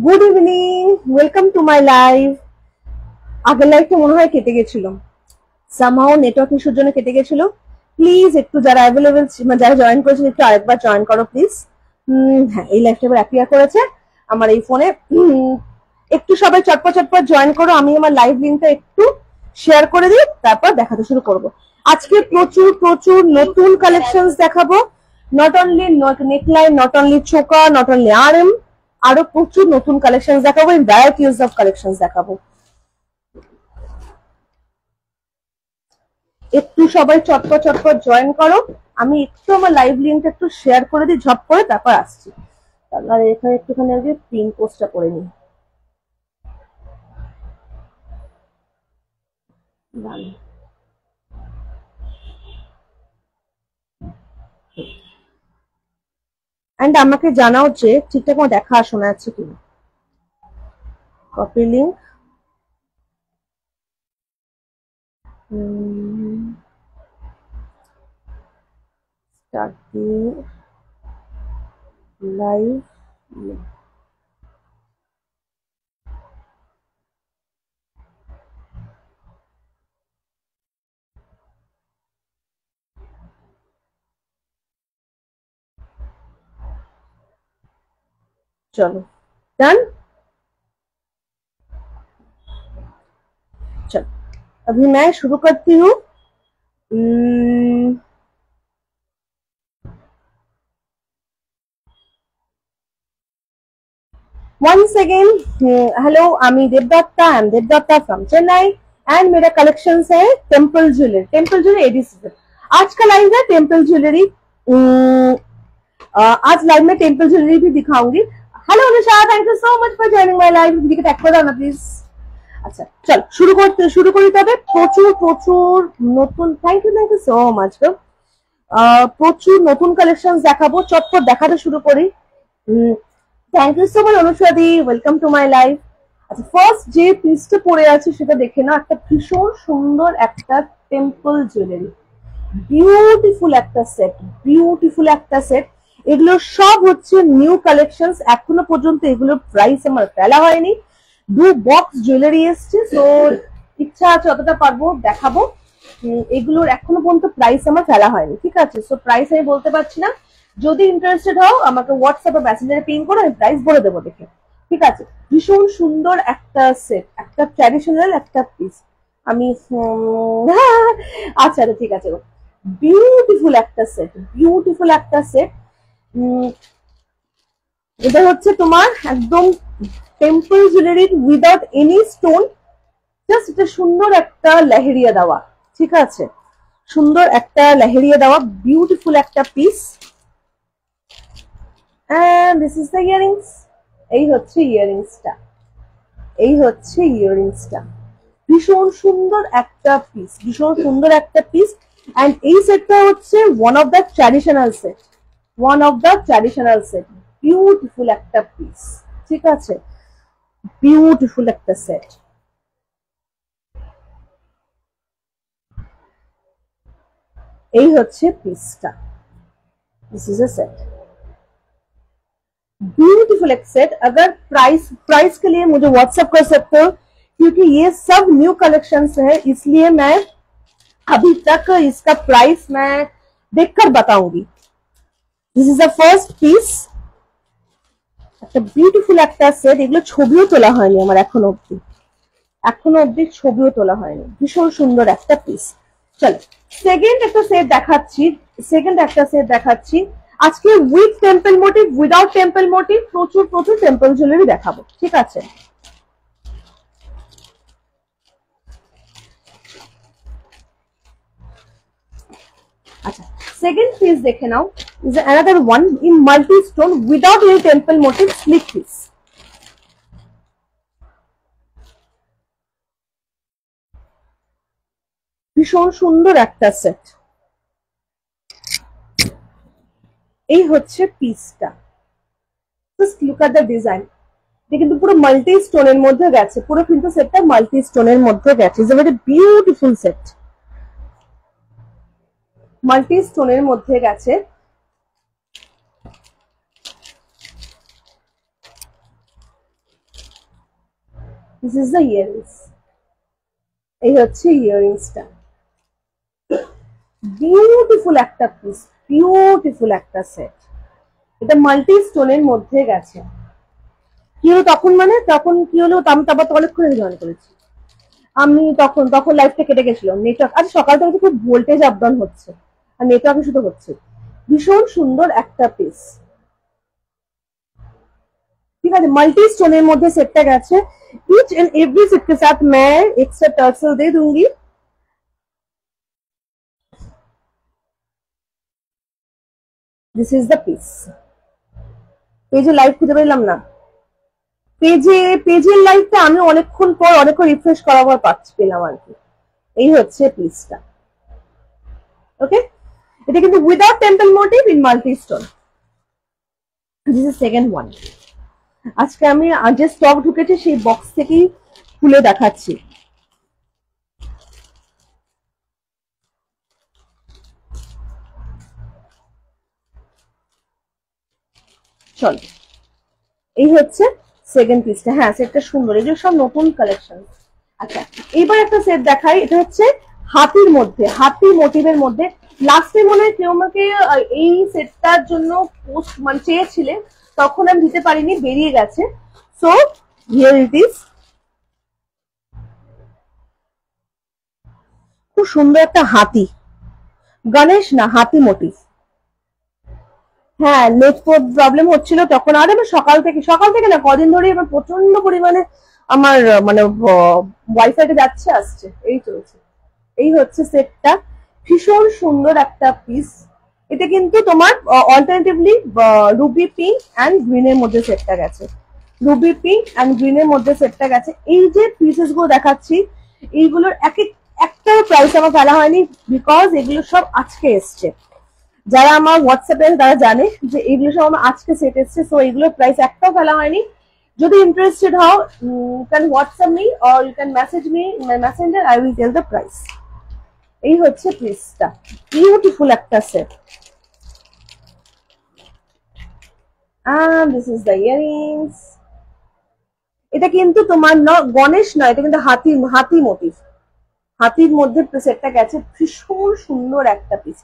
Good evening, welcome to my live. আগের লাইভটা মনে হয় কেটে গেছিল, সামহাও নেটওয়ার্ক ইস্যুর জন্য কেটে গেছিল। প্লিজ একটু যারা অ্যাভেলেবেল, যারা জয়েন করেছেন একটু আরেকবার জয়েন করো প্লিজ। হ্যাঁ, এই লাইভটা এবার অ্যাপিয়ার করেছে আমার এই ফোনে। একটু সবাই চটপট চটপট জয়েন করো, আমি আমার লাইভ লিঙ্কটা একটু শেয়ার করে দিই, তারপর দেখাতে শুরু করব। আজকে প্রচুর প্রচুর নতুন কালেকশনস দেখাবো। Not only neckline, not only চোকা, নট অনলি আরএম, আরো প্রচুর নতুন কালেকশন দেখাবো, ইন ভ্যারাইটিজ অফ কালেকশন দেখাবো। একটু সবাই চটপট চটপট জয়েন করো, আমি একটু আমার লাইভ লিঙ্কটা একটু শেয়ার করে দিই ঝপ করে, তারপর আসছি। তাহলে এখানে একটুখানি আগে পিন পোস্টটা করে নিই। এন্ড আমাকে জানাও যে ঠিকঠাক আমার দেখা শোনা যাচ্ছে কিনা। Copy link, start live. चलो डन। चलो अभी मैं शुरू करती हूँ। once again हेलो, আমি Debdatta, I am Devdatta from Chennai and मेरा कलेक्शन है temple jewellery. Temple jewellery edition आज का लाइव है। टेम्पल ज्वेलरी आज लाइव में टेम्पल ज्वेलरी भी दिखाऊंगी। Hello Anusha, thank you so much for joining my live. दिखे टैग कर ना प्लीज। আচ্ছা চল শুরু করি তবে। প্রচুর প্রচুর নতুন, থ্যাংক ইউ সো মাচ গো। প্রচুর নতুন কালেকশন দেখাবো, চটপট দেখাতে শুরু করি। থ্যাংক ইউ সো মাচ অনুষাদি, ওয়েলকাম টু মাই লাইফ। আচ্ছা, ফার্স্ট যে পিসটা পরে আছে সেটা দেখে না, একটা ভীষণ সুন্দর একটা টেম্পল জুয়েলারি, বিউটিফুল একটা সেট, বিউটিফুল একটা সেট। এগুলো সব হচ্ছে নিউ কালেকশন, এখনো পর্যন্ত এগুলোর প্রাইস আমার ফেলা হয়নি। দু বক্স জুয়েলারি এসছে, তো ইচ্ছা আছে যতটা পারবো দেখাবো। এগুলোর এখনো পর্যন্ত প্রাইস আমার ফেলা হয়নি, ঠিক আছে? সো প্রাইস আমি বলতে পারছি না, যদি ইন্টারেস্টেড হও আমাকে হোয়াটসঅ্যাপে মেসেঞ্জারে পিং করে আমি প্রাইস বলে দেবো দেখে, ঠিক আছে? ভীষণ সুন্দর একটা সেট, একটা ট্র্যাডিশনাল একটা পিস। আমি আচ্ছা ঠিক আছে, বিউটিফুল একটা সেট, বিউটিফুল একটা সেট। এটা হচ্ছে তোমার একদম temple jewellery without any stone, just এটা সুন্দর একটা লেহেরিয়া দেওয়া, ঠিক আছে? সুন্দর একটা লেহেরিয়া দেওয়া, বিউটিফুল একটা piece. And this is the earrings. এই হচ্ছে ইয়ারিংসটা, এই হচ্ছে ইয়ারিংসটা। ভীষণ সুন্দর একটা পিস, ভীষণ সুন্দর একটা পিস। এন্ড এই সেটটা হচ্ছে one of the traditional set, one of the traditional set. Beautiful একটা পিস, ঠিক আছে? বিউটিফুল একটা সেট। এই হচ্ছে পিসটা, this is a set, beautiful एक सेट। अगर प्राइस के लिए मुझे व्हाट्सएप कर सकते हो, क्योंकि ये सब न्यू कलेक्शंस है, इसलिए मैं अभी तक इसका प्राइस मैं देखकर बताऊंगी। This is the first piece, একটা বিউটিফুল একটা সেট। এগুলো ছবিও তোলা হয়নি আমার এখনো অব্দি, এখনো অব্দি ছবিও তোলা হয়নি। ভীষণ সুন্দর একটা পিস। চলো সেকেন্ড একটা সেট দেখাচ্ছি, সেকেন্ড একটা সেট দেখাচ্ছি। আজকে with temple motif, without temple motif, প্রচুর প্রচুর টেম্পল জুয়েলারি দেখাবো, ঠিক আছে? আচ্ছা, সেকেন্ড পিস দেখে নাও। Is another one in multi stone without any temple motif, sleek piece. ভীষণ সুন্দর একটা সেট। এই হচ্ছে পিসটা, just look at the design. এটা কিন্তু পুরো মাল্টি স্টোনের মধ্যে গেছে, পুরো কিন্তু সেটটা মাল্টি স্টোনের মধ্যে গেছে। Is a very beautiful set, multi স্টোনের মধ্যে গেছে। This is the earrings. এই হচ্ছে ইয়ারিংসটা, বিউটিফুল একটা পিস, বিউটিফুল একটা সেট। এটা মাল্টি স্টোনের মধ্যে গেছে। কি হলো তখন, মানে তখন কি হলো, আমি তারপর তো অনেকক্ষণ জয়েন করেছি। আমি তখন লাইফটা কেটে গেছিল, নেটওয়ার্ক আজ সকাল থেকে খুব ভোল্টেজ আপ ডাউন হচ্ছে আর নেটওয়ার্ক শুধু হচ্ছে। ভীষণ সুন্দর একটা পিস, ठीक है। मल्टी स्टोन मध्य सेट गए, इच एंड एवरी सेट के साथ मैं एक्स्ट्रा टर्सल दे दूंगी। This is the piece. पेजे लाइव खुঁজে পেলাম না, পেজের লাইভটা আমি অনেকক্ষণ পর অনেকক্ষণ রিফ্রেশ করার পর পেলাম আর কি। এই হচ্ছে পিসটা, ওকে। এটা কিন্তু without temple motif in multi stone. This is second one. আজকে আমি যে স্টক ঢুকেছে সেই বক্স থেকেই খুলে দেখাচ্ছি। চলো, এই হচ্ছে সেকেন্ড পিসটা। হ্যাঁ, সেটটা সুন্দর, এগুলো সব নতুন কালেকশন। আচ্ছা, এইবার একটা সেট দেখাই। এটা হচ্ছে হাতির মধ্যে, হাতি মোটিভের মধ্যে। লাস্টে মনে হয় কেউ আমাকে এই সেটটার জন্য পোস্ট মানে চেয়েছিলেন, তখন আমি দিতে পারিনি, বেরিয়ে গেছে। So here it is. খুব সুন্দর একটা হাতি, গণেশ না হাতি মোটিভ। হ্যাঁ, নেট প্রবলেম হচ্ছিল তখন, আর আমি সকাল থেকে না কদিন ধরে আমার প্রচন্ড পরিমাণে আমার মানে ওয়াইফাইতে যাচ্ছে আসছে, এই চলছে। এই হচ্ছে সেটটা, ভীষণ সুন্দর একটা পিস। এটা কিন্তু তোমার অল্টারনেটিভলি রুবি পিঙ্ক অ্যান্ড গ্রিনের মধ্যে সেটটা গেছে, রুবি পিঙ্ক অ্যান্ড গ্রিনের মধ্যে সেটটা গেছে। এই যে পিসেস গুলো দেখাচ্ছি, এইগুলোর একটা প্রাইস আমার ফেলা হয়নি, বিকজ এগুলো সব আজকে এসছে। যারা আমার হোয়াটসঅ্যাপে তারা জানে যে এইগুলো সব আমার আজকে সেট এসছে, সো এইগুলোর প্রাইস একটাও ফেলা হয়নি। যদি ইন্টারেস্টেড হও, you can WhatsApp me or you can message me in my messenger, I will tell the price. এই হচ্ছে পিসটা, বিউটিফুল একটা set. And this is the earrings. এটা কিন্তু তোমার গণেশ নয়, এটা কিন্তু হাতি মোটিভ, হাতির মধ্যে সেটটা গেছে। ভীষণ সুন্দর একটা পিস।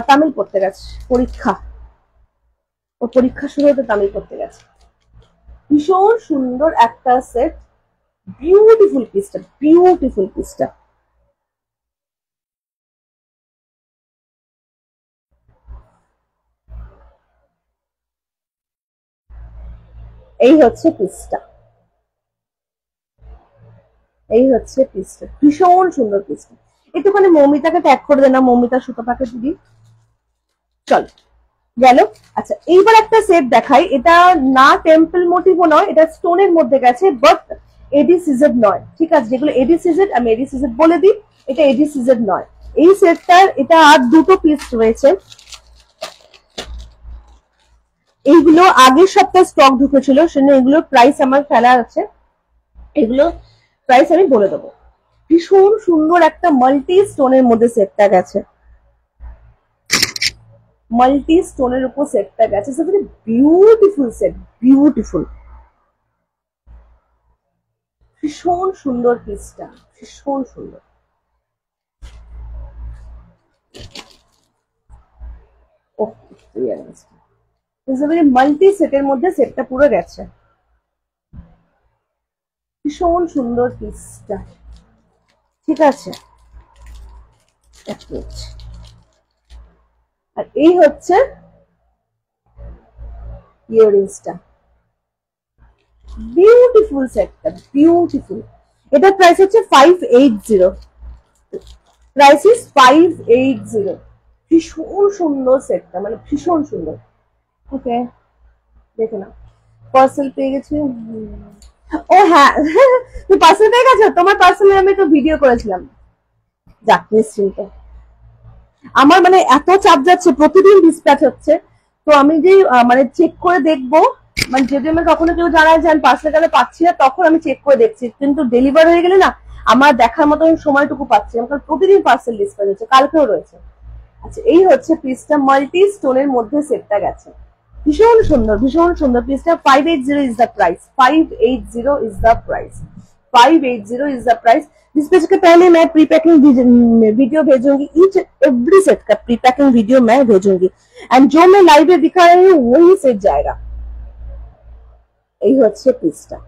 তামিল পড়তে গেছে, পরীক্ষা শুরু হতে তামিল পড়তে গেছে। ভীষণ সুন্দর একটা সেট, বিউটিফুল পিসটা, বিউটিফুল পিসটা। এই হচ্ছে পিসটা, এই হচ্ছে পিসটা, ভীষণ সুন্দর পিসটা। একটুখানি মৌমিতাকে ট্যাগ করে দেনা, মৌমিতা সুতোপাকে দিদি। চল গেল। আচ্ছা, এইবার একটা সেট দেখাই। এটা না টেম্পল মোটিভও নয়, এটা স্টোনের মধ্যে গেছে, বাট এডি সিজেড নয়, ঠিক আছে। যেগুলো এডি সিজেড আমি এডি সিজেড বলে দিই, এটা এডি সিজেড নয়। এই সেটটার এটা আর দুটো পিস রয়েছে। এইগুলো আগের সপ্তাহে স্টক ঢুকেছিল, সেজন্য এগুলোর প্রাইস আমার ফেলা আছে, এগুলো প্রাইস আমি বলে দেবো। ভীষণ সুন্দর একটা মাল্টি স্টোনের মধ্যে সেটটা গেছে, মাল্টি স্টোনের উপর সেটটা গেছে। বিউটিফুল সেট, বিউটিফুল, ভীষণ সুন্দর পিসটা, ভীষণ সুন্দর। মাল্টি সেটের মধ্যে সেটটা পুরো গেছে, ভীষণ সুন্দর পিসটা, ঠিক আছে। আর এই হচ্ছে ইয়াররিংসটা, বিউটিফুল সেটটা, বিউটিফুল। এটার প্রাইস হচ্ছে 580, প্রাইস ইজ 580। ভীষণ সুন্দর সেটটা, মানে ভীষণ সুন্দর। ওকে, দেখে না, পার্সেল পেয়ে গেছি। ও হ্যাঁ, তুমি পার্সেল পেয়ে গেছো? তোমার পার্সেলে আমি তো ভিডিও করেছিলাম। যাক, নিশ্চিন্ত। আমার মানে এত চাপ যাচ্ছে, প্রতিদিন ডিসপ্যাচ হচ্ছে, তো আমি যে মানে চেক করে দেখবো, মানে যদি আমার কখনো কেউ জানায় যে আমি পার্সেল গেলে পাচ্ছি না, তখন আমি চেক করে দেখছি। কিন্তু ডেলিভার হয়ে গেলে না, আমার দেখার মতো সময়টুকু পাচ্ছি না, কারণ প্রতিদিন পার্সেল ডিসপ্যাচ হচ্ছে, কালকেও রয়েছে। আচ্ছা, এই হচ্ছে পিসটা, মাল্টি স্টোনের মধ্যে সেটটা গেছে, ভীষণ সুন্দর, ভীষণ সুন্দর পিসটা। 580 is the price, 580 is the price. 580 is the price. जिस पे के पहले मैं प्री पैकिंग वीडियो भेजूंगी, ईच एवरी सेट का प्री पैकिंग वीडियो मैं भेजूंगी, एंड जो मैं लाइव में दिखा रही हूँ वही सेट जाएगा। এই হচ্ছে পিসটা,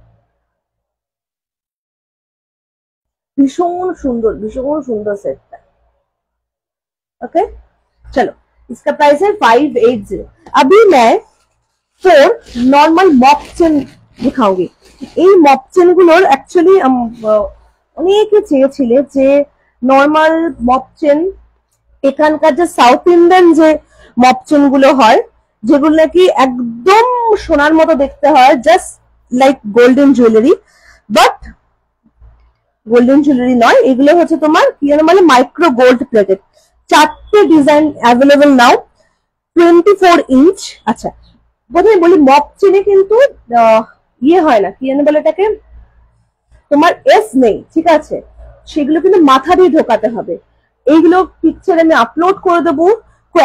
भीषण सुंदर सेट। ओके चलो, इसका प्राइस है 580। अभी मैं 4 नॉर्मल मॉप चेन दिखाऊंगी। এই মপ চেন গুলোর অ্যাকচুয়ালি অনেকে চেয়েছিলে যে নর্মাল মপ চেন, এখানকার যে সাউথ ইন্ডিয়ান যে মপ চেন গুলো হয় যেগুলো নাকি একদম সোনার মতো দেখতে হয়, just like golden jewellery, but golden jewellery নয়, এগুলো হচ্ছে তোমার কি মানে মাইক্রো গোল্ড প্লেটেড। 4টে ডিজাইন অ্যাভেলেবল নাও, 24 ইঞ্চ। আচ্ছা প্রথমে বলি মপ চেনে কিন্তু ইয়ে হয় না, কি বলে এটাকে, তোমার এস নেই, ঠিক আছে, সেগুলো কিন্তু মাথা দিয়ে ঢোকাতে হবে। এইগুলো পিকচার আমি আপলোড করে দেবো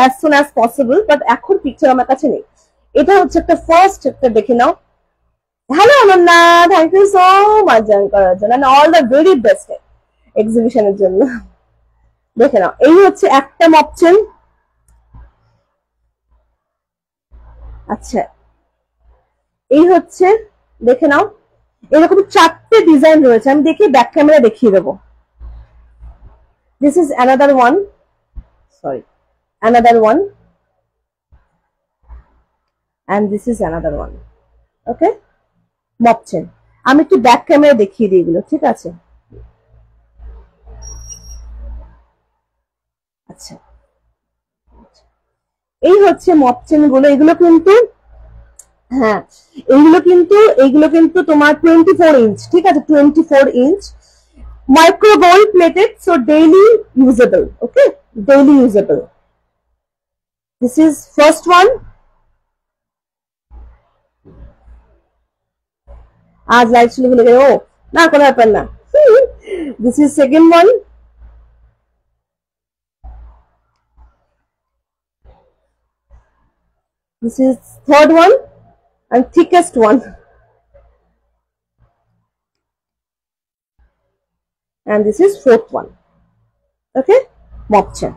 as soon as possible, but এখন পিকচার আমার কাছে নেই। এটা হচ্ছে একটা ফার্স্ট, একটা দেখে নাও। Hello Ananya, thank you so much join করার জন্য, and all the very best এক্সিবিশনের জন্য। দেখে নাও, এই হচ্ছে একটা মপ চেন। আচ্ছা এই হচ্ছে, দেখে নাও, এরকম 4টে ডিজাইন রয়েছে, আমি দেখি ব্যাক ক্যামেরা দেখিয়ে দেবো। This is another one, sorry another one, and this is another one. Okay মপ চেন, আমি একটু ব্যাক ক্যামেরা দেখিয়ে দিই এগুলো, ঠিক আছে। আচ্ছা এই হচ্ছে মপ চেন গুলো, এগুলো কিন্তু হ্যাঁ এইগুলো কিন্তু তোমার 24 ইঞ্চ, ঠিক আছে, 24 inch micro gold plated, so daily usable. Okay daily usable. This is first one. আজ লাইভ শুনে ভুলে গেলে, ও না কোনো ব্যাপার না। This is second one. This is third one and thickest one, and this is fourth one. Okay, mop chain.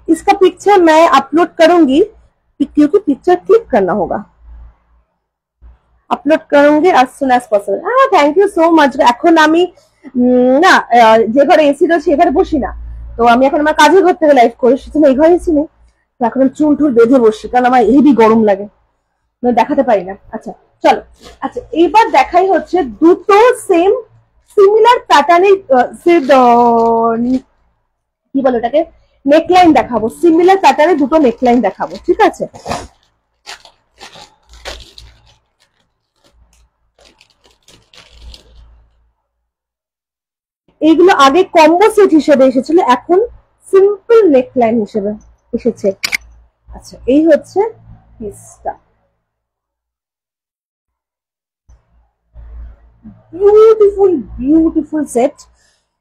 इसका picture मैं अपलोड करूंगी क्योंकि पिक्चर क्लिक करना होगा, अपलोड करूंगी as soon as possible। Thank you so much. এখন আমি না যে ঘরে এসি রয়েছে সে ঘরে বসি না, তো আমি এখন আমার কাজের ঘর থেকে লাইভ করি, সেজন্য এই ঘরে এসি নেই, এখন চুল টুল বেঁধে বসছি, কারণ আমার হেভি গরম লাগে, দেখাতে পারি না। আচ্ছা চলো, আচ্ছা এইবার দেখাই হচ্ছে দুটো সেম সিমিলার প্যাটার্নের কি বলে ওটাকে, নেকলাইন দেখাবো, সিমিলার প্যাটার্নের দুটো নেকলাইন দেখাবো, ঠিক আছে। এইগুলো আগে কম্বো সেট হিসেবে এসেছিল, এখন সিম্পল নেকলাইন হিসেবে এসেছে। আচ্ছা এই হচ্ছে পিসটা, বিউটিফুল সেট,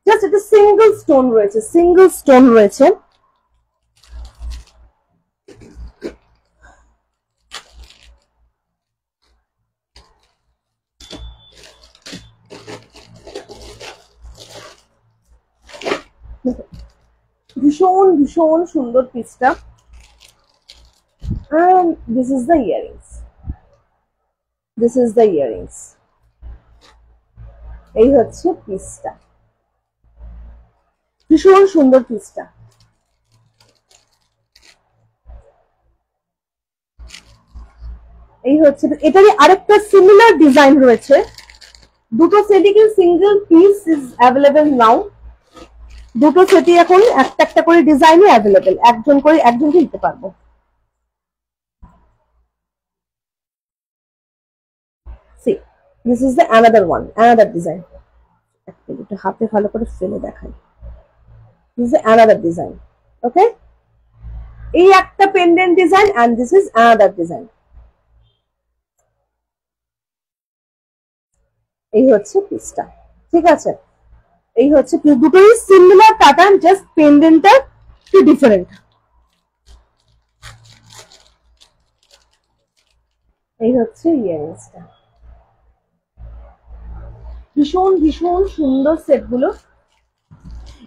জাস্ট একটা সিঙ্গেল স্টোন রয়েছে, সিঙ্গেল স্টোন রয়েছে। ভীষণ সুন্দর পিসটা। And this is the earrings. This is the earrings. এই হচ্ছে পিসটা, ভীষণ সুন্দর পিসটা। এই হচ্ছে, এটারই আরেকটা সিমিলার ডিজাইন রয়েছে। দুটো সেটই কিন্তু সিঙ্গেল পিস ইজ অ্যাভেলেবল নাও। দুটো সেটই এখন একটা একটা করে ডিজাইনই অ্যাভেলেবল, একজনকে দিতে পারবো। See, this is the another one, another design. একটু হাতে ভালো করে ফেলে দেখাই। This is another design. Okay? এই একটা pendant design and this is another design. এই হচ্ছে পিসটা, ঠিক আছে। এই হচ্ছে দুটোই সিমিলার প্যাটার্ন, জাস্ট পেন্ডেন্টটা একটু ডিফারেন্ট। এই হচ্ছে ইয়ারিংসটা। ভীষণ ভীষণ সুন্দর সেট গুলো।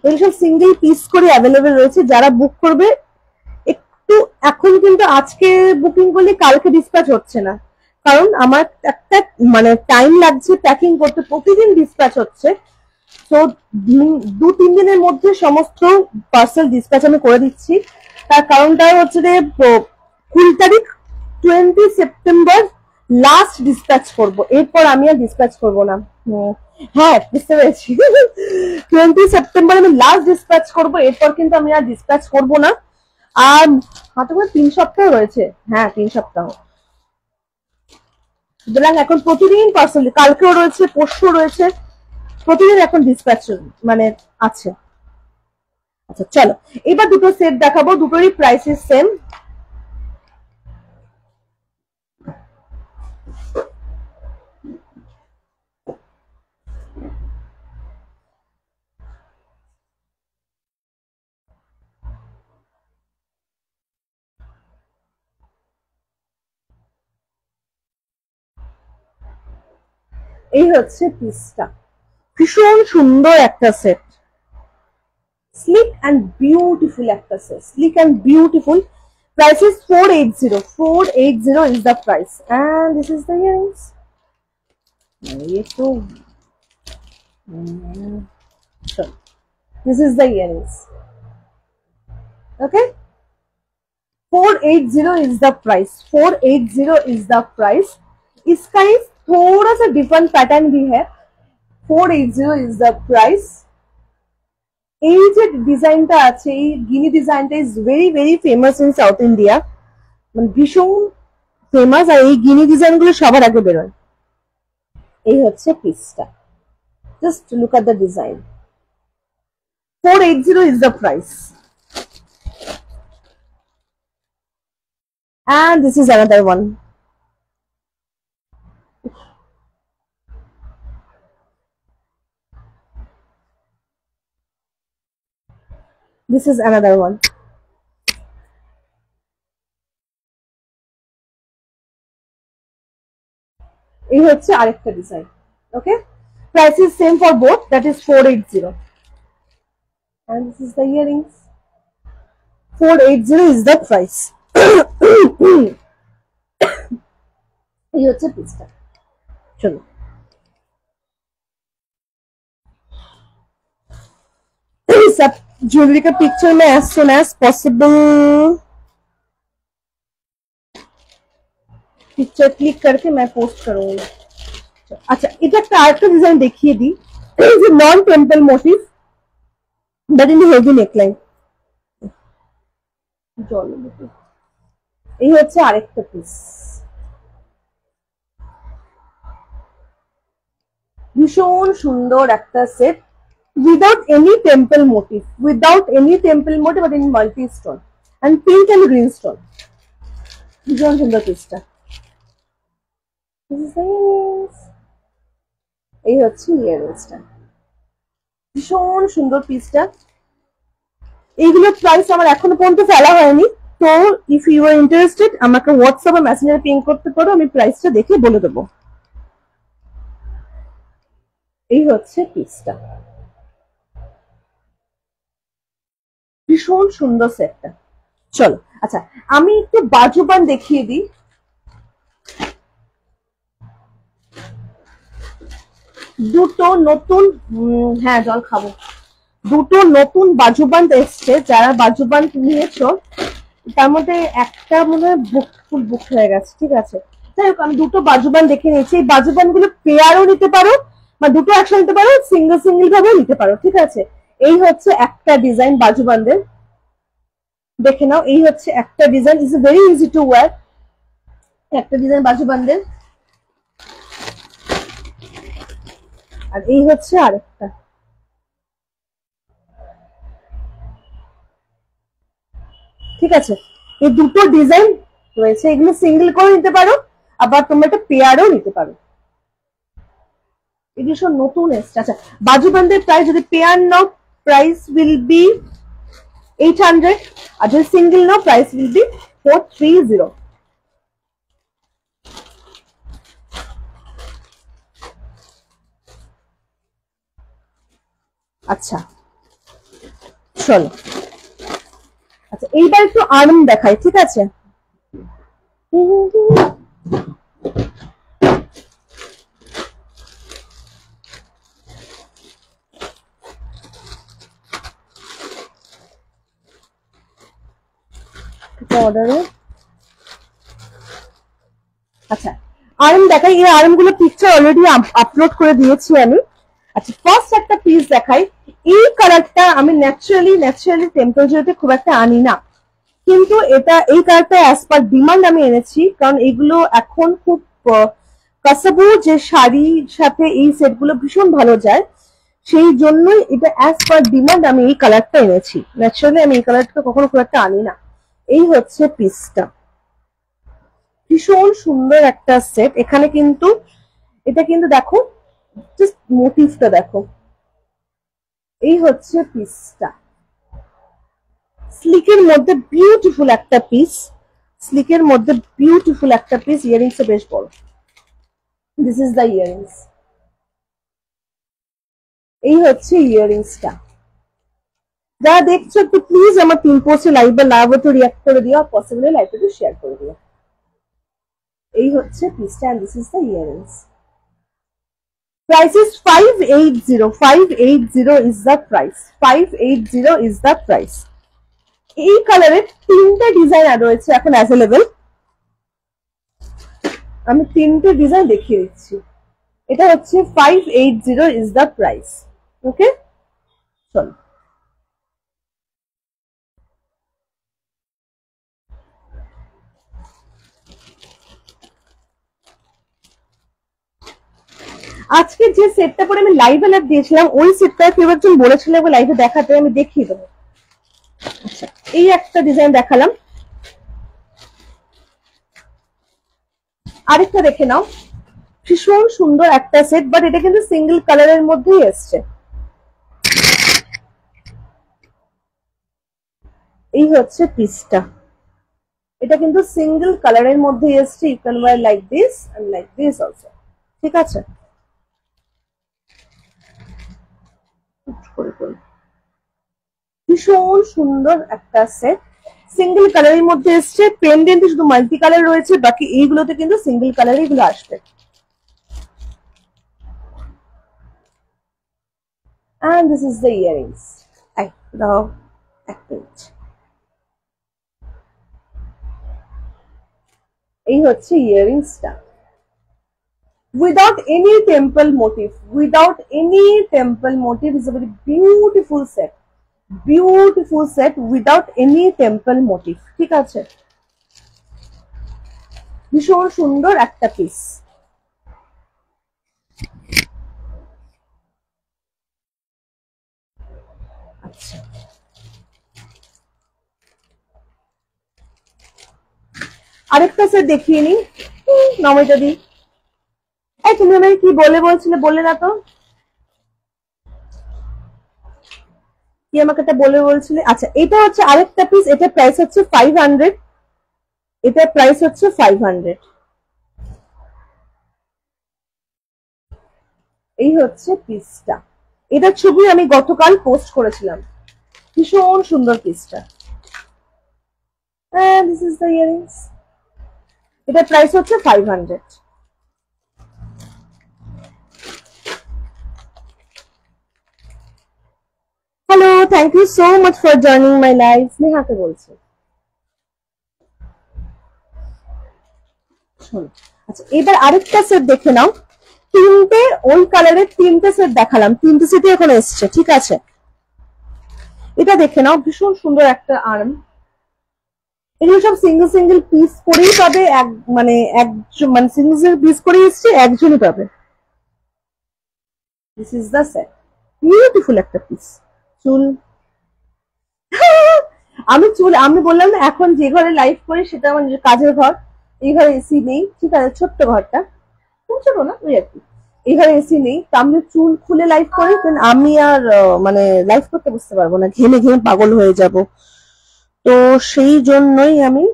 এগুলো সব সিঙ্গেল পিস করে অ্যাভেলেবেল রয়েছে। যারা বুক করবে একটু এখন, কিন্তু আজকে বুকিং করলে কালকে ডিসপ্যাচ হচ্ছে না, কারণ আমার একটা মানে টাইম লাগছে প্যাকিং করতে, প্রতিদিন ডিসপ্যাচ হচ্ছে। তো 2-3 দিনের মধ্যে সমস্ত পার্সেল ডিসপ্যাচ আমি করে দিচ্ছি। তার কারণটা হচ্ছে যে 20 তারিখ 20 সেপ্টেম্বর লাস্ট ডিসপ্যাচ করব, এরপর আমি আর ডিসপ্যাচ করব না। হ্যাঁ বুঝতে পেরেছি 20 সেপ্টেম্বর আমি লাস্ট ডিসপ্যাচ করব, এরপর কিন্তু আমি আর ডিসপ্যাচ করব না। আর হাতে করে 3 সপ্তাহ রয়েছে, হ্যাঁ 3 সপ্তাহ। সুতরাং এখন প্রতিদিন পার্সেল, কালকেও রয়েছে, পরশু রয়েছে, প্রতিদিন এখন ডিসপ্যাচ মানে আছে। আচ্ছা চলো এবার দুটো সেট দেখাবো, দুটোরই প্রাইসেস সেম। এই হচ্ছে পিসটা, ভীষণ সুন্দর একটা সেট, স্লিক অ্যান্ড বিউটিফুল একটা set, slick and beautiful. Price is 480. 480 is the price, and this is the earrings. ये तो sure. This is the earrings. Okay. 480 is the price. 480 is the price. इसका ही थोड़ा सा डिफरेंट पैटर्न भी है। 480 is the price. এই যে ডিজাইনটা আছে, এই গিনি ডিজাইনটা is very very famous in south India, মানে ভীষণ ফেমাস। আর এই গিনি ডিজাইন গুলো সবার আগে বেরোয়। এই হচ্ছে পিসটা, just look at the design. 480 is the price. And this is another one. This is another one. এই হচ্ছে আরেকটা design. Okay, price is same for both, that is 480. And this is the earrings. 480 is the price. এই হচ্ছে পিসটা। চলো सब jewellery का picture में as soon as possible picture click करके मैं पोस्ट करूंगी। अच्छा এটা একটা আরেকটা ডিজাইন দেখিয়ে দিই, যে non temple motif but in heavy neckline. এই হচ্ছে আরেকটা পিস, ভীষণ সুন্দর একটা set, without any temple motif, but in multi stone and pink and green stone. ভীষণ সুন্দর পিসটা। এই হচ্ছে ইয়াররিংসটা, ভীষণ সুন্দর পিসটা। এইগুলোর প্রাইস আমার এখনো পর্যন্ত ফেলা হয়নি, তো ইফ ইউ আর ইন্টারেস্টেড আমাকে হোয়াটসঅ্যাপে মেসেঞ্জারে পিং করতে পারো, আমি প্রাইসটা দেখে বলে দেবো। এই হচ্ছে পিসটা, ভীষণ সুন্দর সেটটা। চলো আচ্ছা আমি একটু বাজুবান দেখিয়ে দিই। দুটো নতুন, হ্যাঁ জল খাবো, দুটো নতুন বাজুবান্দ এসছে। যারা বাজুবান্দ নিয়েছো তার মধ্যে একটা মনে হয় ফুল বুক হয়ে গেছে, ঠিক আছে। যাই হোক আমি দুটো বাজুবান্দ দেখে নিয়েছি। এই বাজুবান্দ গুলো পেয়ারও নিতে পারো বা দুটো একসাথে নিতে পারো, সিঙ্গেল সিঙ্গেল ভাবেও নিতে পারো, ঠিক আছে। এই হচ্ছে একটা ডিজাইন বাজুবান্দের, দেখে নাও। এই হচ্ছে একটা design, is very easy to wire. একটা ডিজাইন বাজুবান্দের, আর এই হচ্ছে আরেকটা। ঠিক আছে, এই দুটো ডিজাইন রয়েছে, এগুলো সিঙ্গেল করে নিতে পারো, আবার তোমরা একটা পেয়ারও নিতে পারো। এগুলো সব নতুন এসছে। আচ্ছা বাজুবান্দের প্রাইস যদি pair now price will be 800, আর যদি single now price will be 430। আচ্ছা চলো, আচ্ছা এইবার একটু আর্ম দেখাই, ঠিক আছে? অর্ডারে আচ্ছা আর্ম দেখাই, এই আর্ম গুলো পিকচার অলরেডি আপলোড করে দিয়েছি আমি। আচ্ছা ফার্স্ট একটা পিস দেখাই। এই কালারটা আমি ন্যাচারালি টেম্পারেচারতে খুব একটা আনি না, কিন্তু এটা এই কালারটা অ্যাজ পার ডিমান্ড আমি এনেছি, কারণ এগুলো এখন খুব কাসাবু যে শাড়ির সাথে এই সেটগুলো ভীষণ ভালো যায়, সেই জন্যই এটা অ্যাজ পার ডিমান্ড আমি এই কালারটা এনেছি। ন্যাচারালি আমি এই কালারটা কখনো খুব একটা আনি না। এই হচ্ছে পিসটা, ভীষণ সুন্দর একটা সেট। এখানে কিন্তু এটা কিন্তু দেখো, জাস্ট মোটিভটা দেখো। এই হচ্ছে পিসটা, স্লিকের মধ্যে বিউটিফুল একটা পিস, স্লিকের মধ্যে বিউটিফুল একটা পিস। ইয়ারিংসটা বেশ বড়। This is the earrings. এই হচ্ছে ইয়ারিংসটা। যারা দেখছো একটু প্লিজ আমার পিন পোস্টে লাইভ বা লাইভ তো রিঅ্যাক্ট করে দিও, পসিবলি লাইভে একটু শেয়ার করে দিও। এই হচ্ছে পিসটা and this is the earrings. Price is 580. 580 is the price. 580 is the price. এই কালারের তিনটে ডিজাইন আর রয়েছে এখন অ্যাভেলেবেল। আমি তিনটে ডিজাইন দেখিয়ে দিচ্ছি। এটা হচ্ছে 580 is the price. ওকে চলো, আজকে যে সেটটা পরে আমি লাইভে লাইভ দিয়েছিলাম, ওই সেটটা কেউ একজন বলেছিল লাইভে দেখাতে, আমি দেখিয়ে দেবো। আচ্ছা এই একটা ডিজাইন দেখালাম, আরেকটা দেখে নাও। ভীষণ সুন্দর একটা সেট, বাট এটা কিন্তু সিঙ্গেল কালারের মধ্যেই এসছে। এই হচ্ছে পিসটা, এটা কিন্তু সিঙ্গেল কালারের মধ্যে এসছে। You can wear like this and like this also, ঠিক আছে? ভীষণ সুন্দর একটা সেট, সিঙ্গেল কালারের মধ্যে এসছে। পেন্ডেন্টে শুধু মাল্টি কালার রয়েছে, বাকি এইগুলোতে কিন্তু সিঙ্গেল কালার এগুলো আসবে। And this is the earrings. I love that. এই হচ্ছে ইয়ারিংসটা, without any temple motif. Without any temple motif is a very beautiful set. Beautiful set without any temple motif. ঠিক আছে, ভীষণ সুন্দর একটা পিস। আচ্ছা আরেকটা সেট দেখিয়ে নি। নমিতা দি, এই তুমি আমাকে কি বলছিলে, বললে না তো কি আমাকে এটা বলছিলে? আচ্ছা এটা হচ্ছে আরেকটা পিস, এটা প্রাইস হচ্ছে 500। এটা প্রাইস হচ্ছে 500। এই হচ্ছে পিসটা, এটা ছবি আমি গতকাল পোস্ট করেছিলাম। ভীষণ সুন্দর পিসটা। This is the earrings. এটা প্রাইস হচ্ছে 500। Hello, thank you so much for joining my live. স্নেহাকে বলছি। আচ্ছা এবার আরেকটা সেট দেখে নাও। তিনটে ওই কালারের তিনটে সেট দেখালাম, তিনটে সেটই এখন এসছে, ঠিক আছে? এটা দেখে নাও, ভীষণ সুন্দর একটা আর্ম। এগুলো সব সিঙ্গেল সিঙ্গেল পিস করেই পাবে, মানে সিঙ্গেল সিঙ্গেল পিস করেই এসছে, একজনই পাবে। This is the set, beautiful একটা পিস। চুল আমি বললাম না, এখন যে ঘরে লাইভ করি সেটা আমার কাজের ঘর। এই ঘরে এসি নেই, ঠিক আছে? ছোট্ট ঘরটা, ছোট না ওই আর কি। এই ঘরে এসি নেই, তো আমি চুল খুলে লাইভ করি, আমি আর মানে লাইভ করতে বসতে পারবো না, ঘেমে ঘেমে পাগল হয়ে যাব। তো সেই জন্যই আমি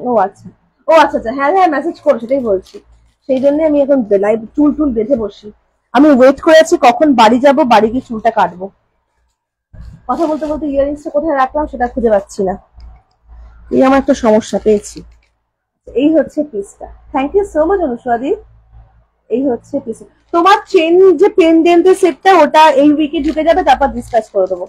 ও আচ্ছা হ্যাঁ মেসেজ করো, সেটাই বলছি। সেই জন্য আমি এখন লাইভ চুল বেঁধে বসি। আমি ওয়েট করে আছি কখন বাড়ি যাব, বাড়ি গিয়ে চুলটা কাটবো। কথা বলতে বলতে ইয়াররিংসটা কোথায় রাখলাম সেটা খুঁজে পাচ্ছি না, এই আমার একটা সমস্যা পেয়েছি। এই হচ্ছে পিসটা। থ্যাংক ইউ সো মাচ অনুষ্বাদি। এই হচ্ছে পিস। তোমার চেন যে পেন্ডেন্টের সেটটা ওটা এই উইকে ঢুকে যাবে, তারপর ডিসকাস করে দেবো।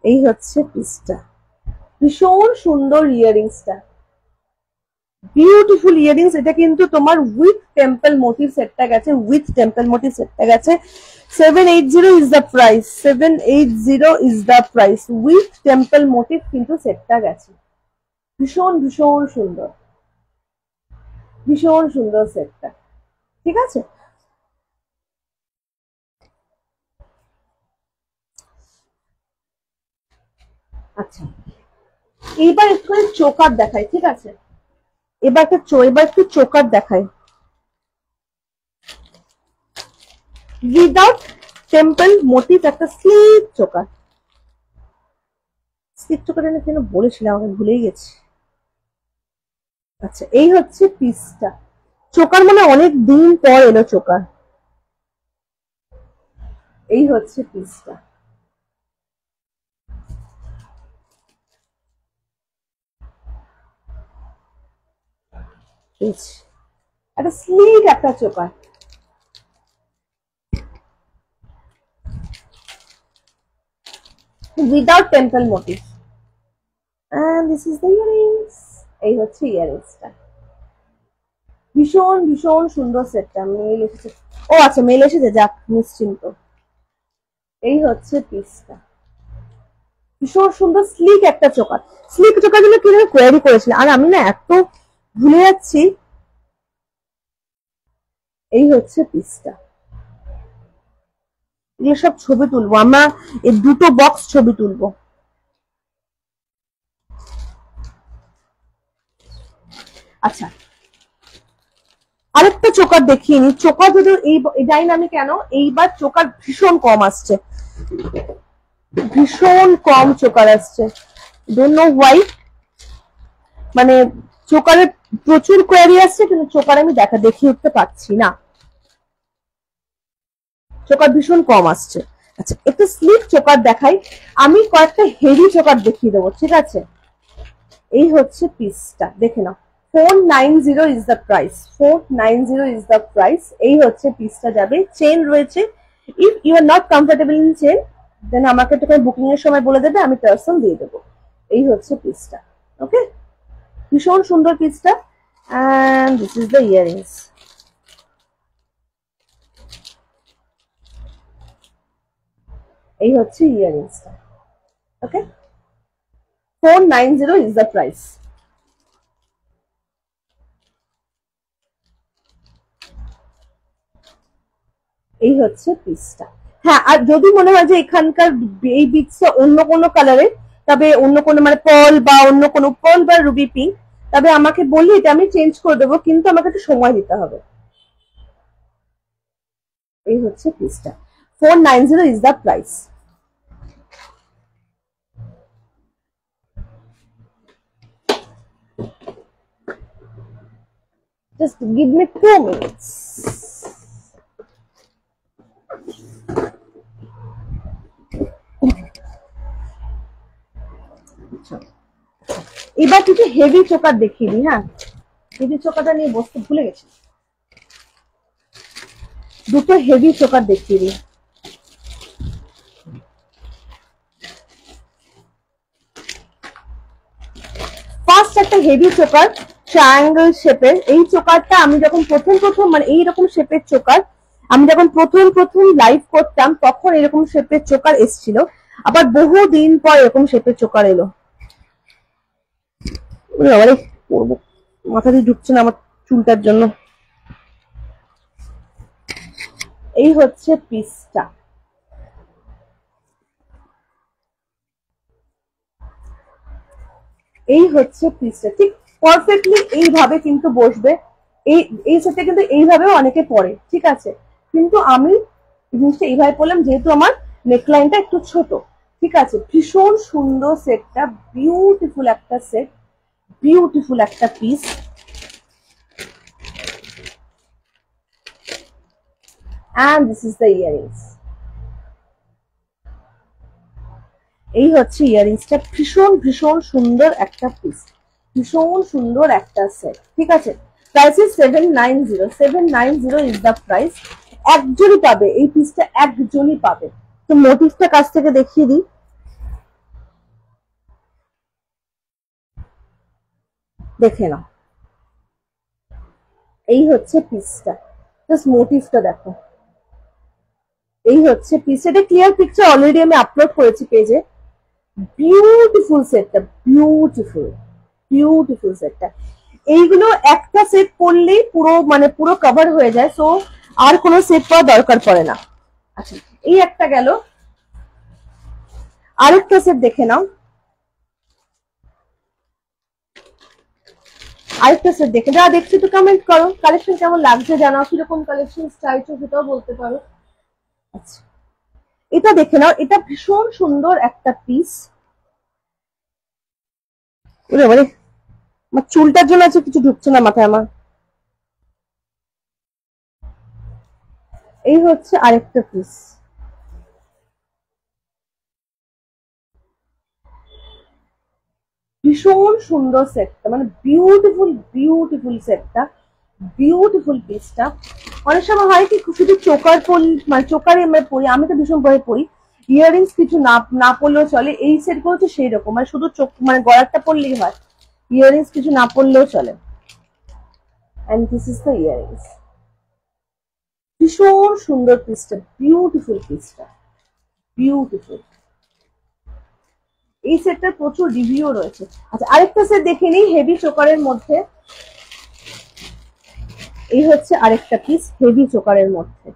এই হচ্ছে পিসটা, ভীষণ সুন্দর ইয়ারিংসটা, বিউটিফুল ইয়ারিংস। এটা কিন্তু তোমার উইথ টেম্পল মোটিভ সেটটা গেছে, উইথ টেম্পল মোটিভ সেটটা গেছে। 780 is the price, 780 is the price, with temple motif কিন্তু সেটটা গেছে। ভীষণ ভীষণ সুন্দর, ভীষণ সুন্দর সেটটা, ঠিক আছে। আচ্ছা, এইবার একটু চোকার দেখাই, ঠিক আছে। এবার একটু চোকার দেখাই, উইদাউট টেম্পল মোটিভ একটা স্লিপ চোকার। স্লিপ চোকার আমি কেন বলেছিলাম, আমাকে ভুলেই গেছি। আচ্ছা, এই হচ্ছে পিসটা। চোকার মানে অনেক দিন পর এলো চোকার। এই হচ্ছে পিসটা, একটা স্লিক একটা choker. Without temple motif, and this is the earrings. এই হচ্ছে ইয়ারিংসটা, ভীষণ ভীষণ সুন্দর সেটটা। মেল এসেছে, ও আচ্ছা মেল এসেছে, যাক নিশ্চিন্ত। এই হচ্ছে পিসটা, ভীষণ সুন্দর স্লিক একটা চোকার। স্লিক চোকার জন্য কিভাবে কোয়ারি করেছিল, আর আমি না এত ভুলে যাচ্ছি। এই হচ্ছে পিসটা, এগুলো সব ছবি তুলবো আমরা, এই দুটো বক্স ছবি তুলবো। আচ্ছা, আরেকটা চোকার দেখিয়ে নি। চোকার যদি এই ডাইনামিক কেন এইবার চোকার ভীষণ কম আসছে, ভীষণ কম চোকার আসছে। ডোন্ট নো হোয়াই, মানে চোকারে প্রচুর কোয়ারি আসছে, কিন্তু চোকার আমি দেখিয়ে উঠতে পারছি না, চোকার ভীষণ কম আসছে। আচ্ছা, একটু স্লিপ চোকার দেখাই, আমি কয়েকটা হেভি চোকার দেখিয়ে দেবো, ঠিক আছে। এই হচ্ছে পিসটা, দেখে নাও। 490 is the price, 490 is the price. এই হচ্ছে পিসটা যাবে। চেন রয়েছে, if you are not comfortable in chain then আমাকে একটু বুকিং এর সময় বলে দেবে, আমি টার্সেল দিয়ে দেবো। এই হচ্ছে পিসটা, ওকে। ভীষণ সুন্দর পিসটা, and this is the earrings. এই হচ্ছে ইয়ারিংসটা, ওকে। 490 is the price. এই হচ্ছে পিসটা। হ্যাঁ, আর যদি মনে হয় যে এখানকার এই বিটসটা অন্য কোনো কালারের, তবে অন্য কোনো মানে পার্ল বা অন্য কোনো পার্ল বা রুবি পিঙ্ক, তবে আমাকে বললে এটা আমি চেঞ্জ করে দেবো, কিন্তু আমাকে একটু সময় দিতে হবে। এই হচ্ছে পিসটা, 490 is the price. Just give me 2 minutes. এবার কিছু হেভি চোকার দেখিয়ে দিই। হ্যাঁ, হেভি চোকাটা নিয়ে বসতে ভুলে গেছি, দুটো হেভি চোকার দেখিয়ে দিই। ফার্স্ট একটা হেভি চোকার, ট্রায়াঙ্গেল শেপের। এই চোকারটা আমি যখন প্রথম মানে এইরকম শেপের চোকার আমি যখন প্রথম লাইভ করতাম, তখন এরকম শেপের চোকার এসেছিল। আবার বহু দিন পর এরকম শেপের চোকার এলো। মাথা দিয়ে ঢুকছে না আমার চুলটার জন্য। এই হচ্ছে পিসটা, এই হচ্ছে পিসটা। ঠিক পারফেক্টলি এইভাবে কিন্তু বসবে। এই সেটটা কিন্তু এইভাবেও অনেকে পরে, ঠিক আছে। কিন্তু আমি জিনিসটা এইভাবে পরলাম, যেহেতু আমার নেকলাইনটা একটু ছোট, ঠিক আছে। ভীষণ সুন্দর সেটটা, বিউটিফুল একটা সেট, বিউটিফুল একটা piece. and this is the earrings। এই হচ্ছে ইয়ারিংসটা, ভীষণ ভীষণ সুন্দর একটা পিস, ভীষণ সুন্দর একটা সেট। ঠিক আছে, price is 790। 790 is the price. একজনই পাবে এই পিসটা, একজনই পাবে। তো মোটিভটা কাছ থেকে দেখিয়ে দিই। দেখে নাও, এই হচ্ছে পিসটা, জাস্ট মোটিভটা দেখো। এই হচ্ছে পিস, এটা ক্লিয়ার পিকচার অলরেডি আমি আপলোড করেছি পেজে। বিউটিফুল সেটটা, বিউটিফুল বিউটিফুল সেটটা। এইগুলো একটা সেট পরলেই পুরো মানে পুরো কভার হয়ে যায়, সো আর কোনো সেট পাওয়ার দরকার পড়ে না। আচ্ছা, এই একটা গেল, আরেকটা সেট দেখে নাও। আরেকটা সেট দেখে, যারা দেখছো তো কমেন্ট করো, কালেকশন কেমন লাগছে জানাও, কিরকম কালেকশন চাইছো সেটাও বলতে পারো। আচ্ছা, এটা দেখে নাও, এটা ভীষণ সুন্দর একটা পিস। মানে আমার চুলটার জন্য আছে কিছু ঢুকছে না মাথায় আমার। এই হচ্ছে আরেকটা পিস, ভীষণ সুন্দর সেটটা, মানে বিউটিফুল বিউটিফুল সেটটা, বিউটিফুল পিসটা। অনেক সময় হয় কি শুধু চোকার মানে চোকারে আমরা পরি, আমি তো ভীষণ ভয় পরি, ইয়াররিংস কিছু না না পরলেও চলে। এই সেট গুলো তো সেই রকম, মানে শুধু চোখ মানে গলারটা পরলেই হয়, ইয়াররিংস কিছু না পরলেও চলে। And this is the earrings. ভীষণ সুন্দর পিসটা, বিউটিফুল পিসটা, বিউটিফুল। এই সেটটার প্রচুর রিভিউ রয়েছে। আচ্ছা, আরেকটা সেট দেখে নিই হেভি চোকারের মধ্যে। এই হচ্ছে আরেকটা পিস হেভি চোকারের মধ্যে।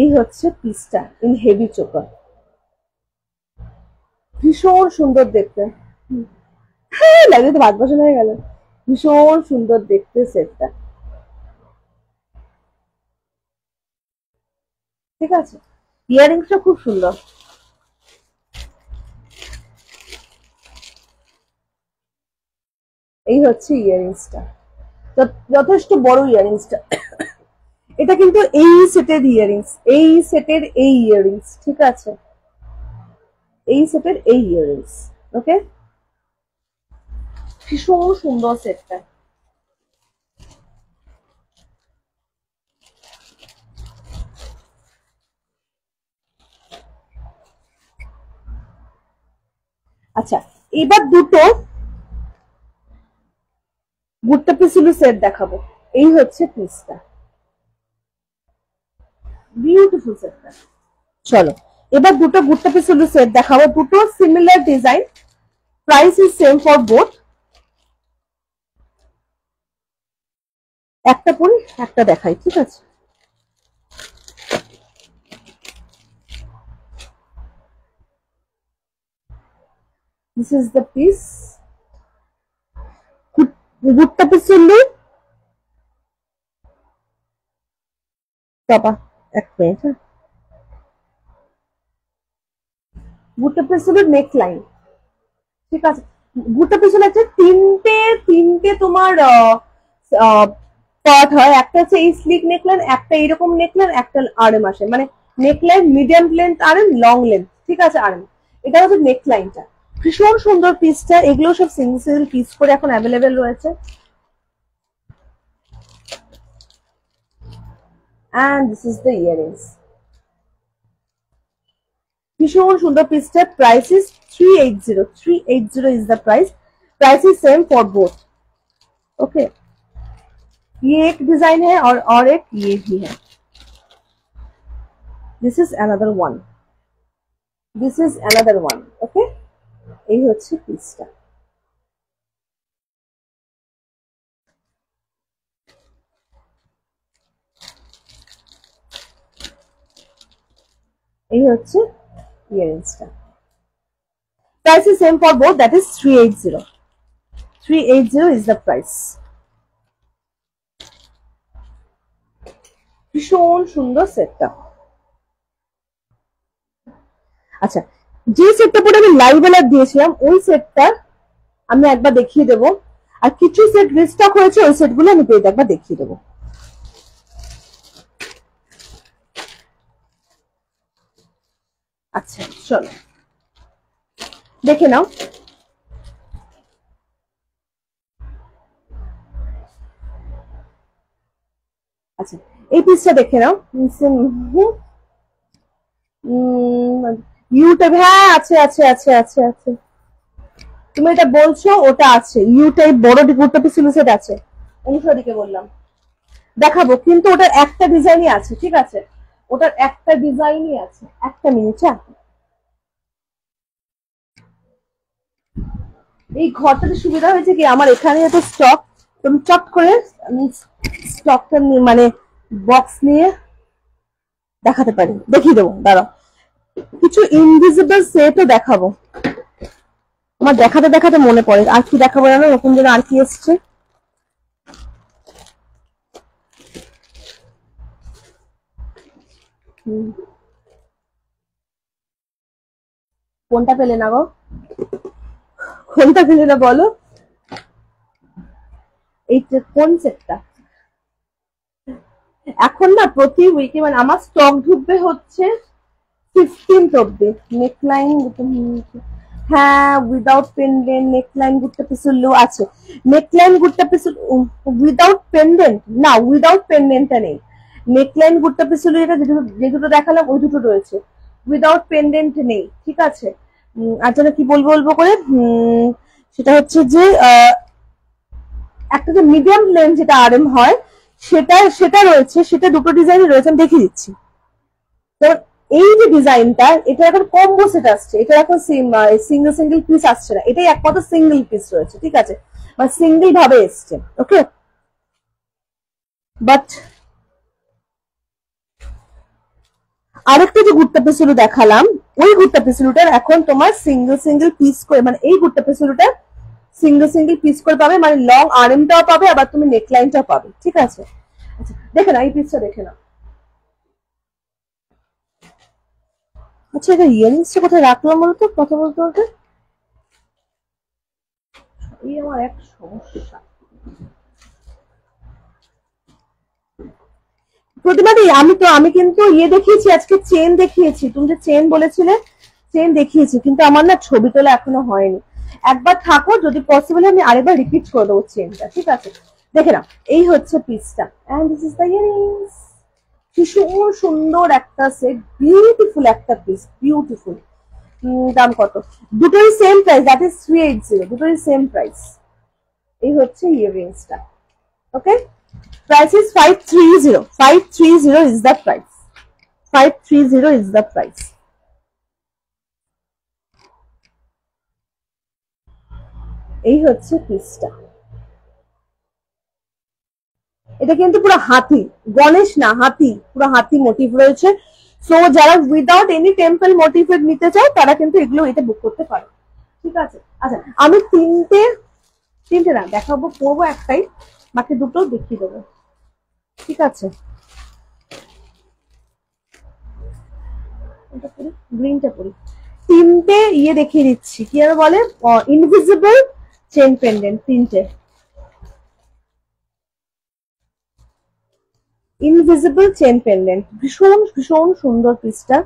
এই হচ্ছে পিসটা ইন হেভি চোকার, ভীষণ সুন্দর দেখতে। হ্যাঁ লাগে তো, ভাত বসানো হয়ে গেল। ভীষণ সুন্দর দেখতে সেটটা। ঠিক আছে, ইয়াররিংসটা খুব সুন্দর। এই হচ্ছে ইয়াররিংসটা, যথেষ্ট বড় ইয়াররিংসটা। এটা কিন্তু এই সেটের ইয়াররিংস, এই সেটের এই ইয়াররিংস। ঠিক আছে, এই সেটের এই ইয়াররিংস। ওকে, ভীষণ সুন্দর সেটটা। আচ্ছা, এবার দুটো ভুট্টা পিসুলু সেট দেখাবো। এই হচ্ছে পিসটা, বিউটিফুল সেটটা। চলো, এবার দুটো ভুট্টা পিসুলু সেট দেখাবো, দুটো similar design, price is same for both. একটা পরি একটা দেখাই, ঠিক আছে। দিস ইজ দ্য পিস, ভুট্টা পিসুলু। বাবা এক মিনিট, ভুট্টা পিসুলুর নেক লাইন। ঠিক আছে, ভুট্টা পিছনে আছে তিনটে তিনটে তোমার পার্ট হয়। একটা হচ্ছে এই স্লিক নেকলাইন, একটা এইরকম নেকলাইন, একটা আরএম আসে, মানে neckline medium length RM, long length. ঠিক আছে, আরএম এটা হচ্ছে নেকলাইনটা। ভীষণ সুন্দর পিসটা, এগুলো সব সিঙ্গেল সিঙ্গেল পিস করে এখন অ্যাভেলেবেল রয়েছে। and this is the earrings। ভীষণ সুন্দর পিসটা, price is 380। 380 is the price। Price is same for both. Okay, ये एक डिजाइन है और एक ये भी है। This is another one, this is another one. Okay, এই হচ্ছে পিসটা। এই হচ্ছে ইয়ারিংসটা। Price is same for both, that is 380। 380 is the price. ভীষণ সুন্দর সেটটা। আচ্ছা, যে সেটটা পরে আমি লাইভ অ্যালার্ট দিয়েছিলাম ওই সেটটা আমি একবার দেখিয়ে দেবো, আর কিছু সেট রিস্টক হয়েছে ওই সেটগুলো আমি পেয়ে একবার দেখিয়ে দেবো। আচ্ছা চলো দেখে নাও। আচ্ছা এই পিসটা দেখে নাও। ইউটাইপ, হ্যাঁ আছে আছে আছে আছে আছে, তুমি এটা বলছো ওটা আছে, ইউটাইপ বড় গুরুত্ব সেট আছে, অনুসারীকে বললাম দেখাবো, কিন্তু ওটার একটা ডিজাইনই আছে, ঠিক আছে, ওটার একটা ডিজাইনই আছে। একটা মিনিট, হ্যাঁ এই ঘরটাতে সুবিধা হয়েছে কি আমার এখানে এত স্টক, তুমি চট করে আমি স্টকটা মানে বক্স নিয়ে দেখাতে পারি, দেখিয়ে দেবো, দাঁড়াও কিছু ইনভিজিবল সেটও দেখাবো। আমার দেখাতে দেখাতে মনে পড়ে আর কি দেখাবো জানো, নতুন যেন আর কি এসছে, কোনটা পেলে না গো, কোনটা পেলে না বলো, এইটা কোন সেটটা? এখন না প্রতি উইকে মানে আমার স্টক ঢুকবে হচ্ছে 15th অব্দি। নেকলাইন, হ্যাঁ উইদাউট পেন্ডেন্ট নেকলাইন গুট্টা পিসুল্লু আছে, নেকলাইন গুট্টা পিসুল উইদাউট পেন্ডেন্ট না, উইদাউট পেন্ডেন্টটা নেই, নেকলাইন গুট্টা পিসুল্লু এটা যে দুটো দেখালাম ওই দুটো রয়েছে, উইদাউট পেন্ডেন্ট নেই, ঠিক আছে। আর যেন কি বলবো বলবো করে সেটা হচ্ছে যে একটা যে মিডিয়াম লেন্থ যেটা আরএম হয় সেটা সেটা রয়েছে, সেটা দুটো ডিজাইন রয়েছে, আমি দেখিয়ে দিচ্ছি। এই যে ডিজাইনটা এটা এখন কম্বো সেট আসছে, এটা এখন সিঙ্গেল সিঙ্গেল পিস আসছে না, এটাই একমাত্র সিঙ্গেল পিস রয়েছে, ঠিক আছে, বা সিঙ্গেল ভাবে এসছে, ওকে। বাট আরেকটা যে গুট্টা পেসুলু দেখালাম ওই গুট্টা পেসুলুটার এখন তোমার সিঙ্গেল সিঙ্গেল পিস করে, মানে এই গুট্টা পেসুলুটা সিঙ্গেল সিঙ্গেল পিস করে পাবে, মানে লং আর্মটাও পাবে আবার তুমি নেকলাইনটাও পাবে, ঠিক আছে। আচ্ছা দেখে না এই পিসটা দেখে না। আচ্ছা এটা ইয়ারিংসটা কোথায় রাখলাম বলতো কথা বলতে বলতে, এই আমার এক সমস্যা। প্রতিবাদী আমি কিন্তু ইয়ে দেখিয়েছি আজকে, চেন দেখিয়েছি, তুমি যে চেন বলেছিলে চেন দেখিয়েছি, কিন্তু আমার না ছবি তোলা এখনো হয়নি, একবার থাকো যদি পসিবল আমি আরেকবার রিপিট করে দেবো চেনটা, ঠিক আছে। দেখে নাও এই হচ্ছে পিসটা, and this is the earrings, ভীষণ সুন্দর একটা সেট, বিউটিফুল একটা পিস, বিউটিফুল। দাম কত? দুটোই সেম প্রাইস, দ্যাট ইজ 380, দুটোই সেম প্রাইস। এই হচ্ছে ইয়ারিংসটা, ওকে। Price is 530. 530 is the price. 530 is the price. এই হচ্ছে পিসটা, এটা কিন্তু পুরো হাতি, গণেশ না হাতি, পুরো হাতি মোটিভ রয়েছে। সো যারা উইদাউট এনি টেম্পল মোটিভ নিতে চায় তারা কিন্তু এগুলো এটা বুক করতে পারে, ঠিক আছে। আচ্ছা আমি তিনটে না দেখাবো, পরবো একটাই, বাকি দুটো দেখিয়ে দেবো, ঠিক আছে। গ্রিনটা পরি, তিনটে ইয়ে দেখিয়ে দিচ্ছি, কি আর বলে ইনভিজিবল চেন পেন্ডেন্ট, তিনটে ইনভিজিবল চেন পেন্ডেন্ট, ভীষণ ভীষণ সুন্দর পিসটা।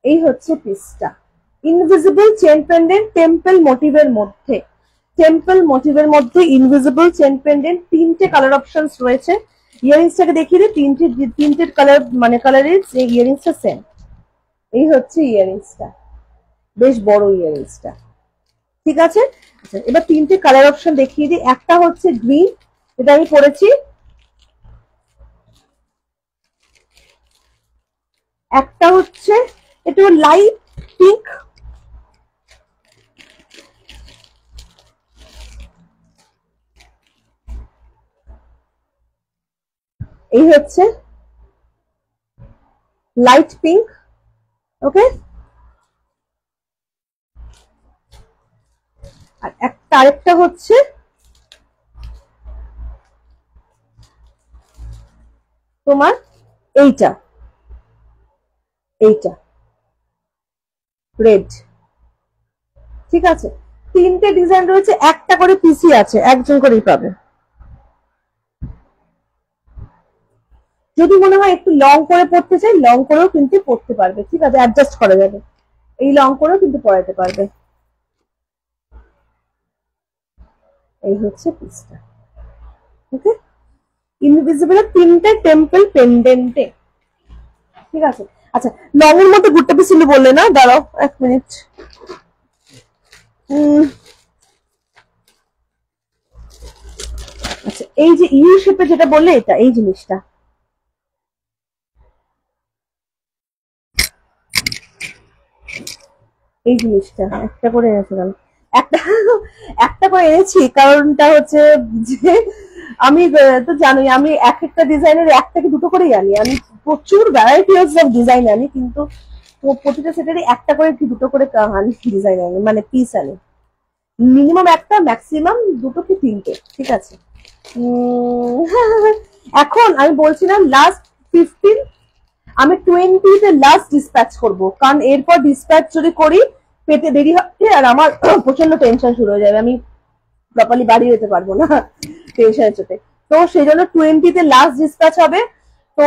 এই হচ্ছে পিসটা, ইনভিজিবল চেন পেন্ডেন্ট টেম্পল মোটিভের মধ্যে, টেম্পল মোটিভের মধ্যে ইনভিজিবল চেন পেন্ডেন্ট, তিনটে কালার অপশনস রয়েছে। ইয়ারিংসটাকে দেখিয়ে দিই, তিনটে কালার মানে কালারের ইয়ারিংসটা সেম। এই হচ্ছে ইয়ারিংসটা, বেশ বড় ইয়ারিংসটা, ঠিক আছে। আচ্ছা এবার তিনটে কালার অপশন দেখিয়ে দিই, একটা হচ্ছে গ্রিন, এটা আমি পরেছি, একটা হচ্ছে একটু লাইট পিঙ্ক, এই হচ্ছে লাইট পিঙ্ক, ওকে। আর আরেকটা হচ্ছে তোমার এইটা এইটা রেড, ঠিক আছে। তিনটে ডিজাইন রয়েছে, একটা করে পিসি আছে, একজন করেই পাবে। যদি মনে হয় একটু লং করে পড়তে চাই, লং করেও কিন্তু পড়তে পারবে, ঠিক আছে, অ্যাডজাস্ট করা যাবে, এই লং করেও কিন্তু পড়াতে পারবে। এই হচ্ছে পিসটা, ওকে। ইনভিজিবল তিনটে টেম্পল পেন্ডেন্টে, ঠিক আছে। আচ্ছা, লং এর মধ্যে গুট্টা পিসিলু বললে না, দাঁড়াও এক মিনিট। আচ্ছা, এই যে ইউ শেপে যেটা বললে, এটা এই জিনিসটা, এই জিনিসটা একটা করে এনেছি, একটা একটা করে এনেছি, কারণটা হচ্ছে যে আমি তো জানোই আমি এক একটা ডিজাইনের এক থেকে দুটো করেই আনি, আমি প্রচুর ভ্যারাইটি অফ ডিজাইন আনি, কিন্তু প্রতিটা সেটারই একটা করে কি দুটো করে আনি ডিজাইন আনি, মানে পিস আনি, মিনিমাম একটা, ম্যাক্সিমাম দুটো কি তিনটে, ঠিক আছে। এখন আমি বলছিলাম লাস্ট 15, আমি 20-তে লাস্ট ডিসপ্যাচ করব, কারণ এরপর ডিসপ্যাচ যদি করি পেতে দেরি হবে আর আমার প্রচন্ড টেনশন শুরু হয়ে যাবে, আমি প্রপারলি বাড়ি যেতে পারবো না টেনশনের চোটে। তো সেই জন্য 20-তে লাস্ট ডিসপ্যাচ হবে। তো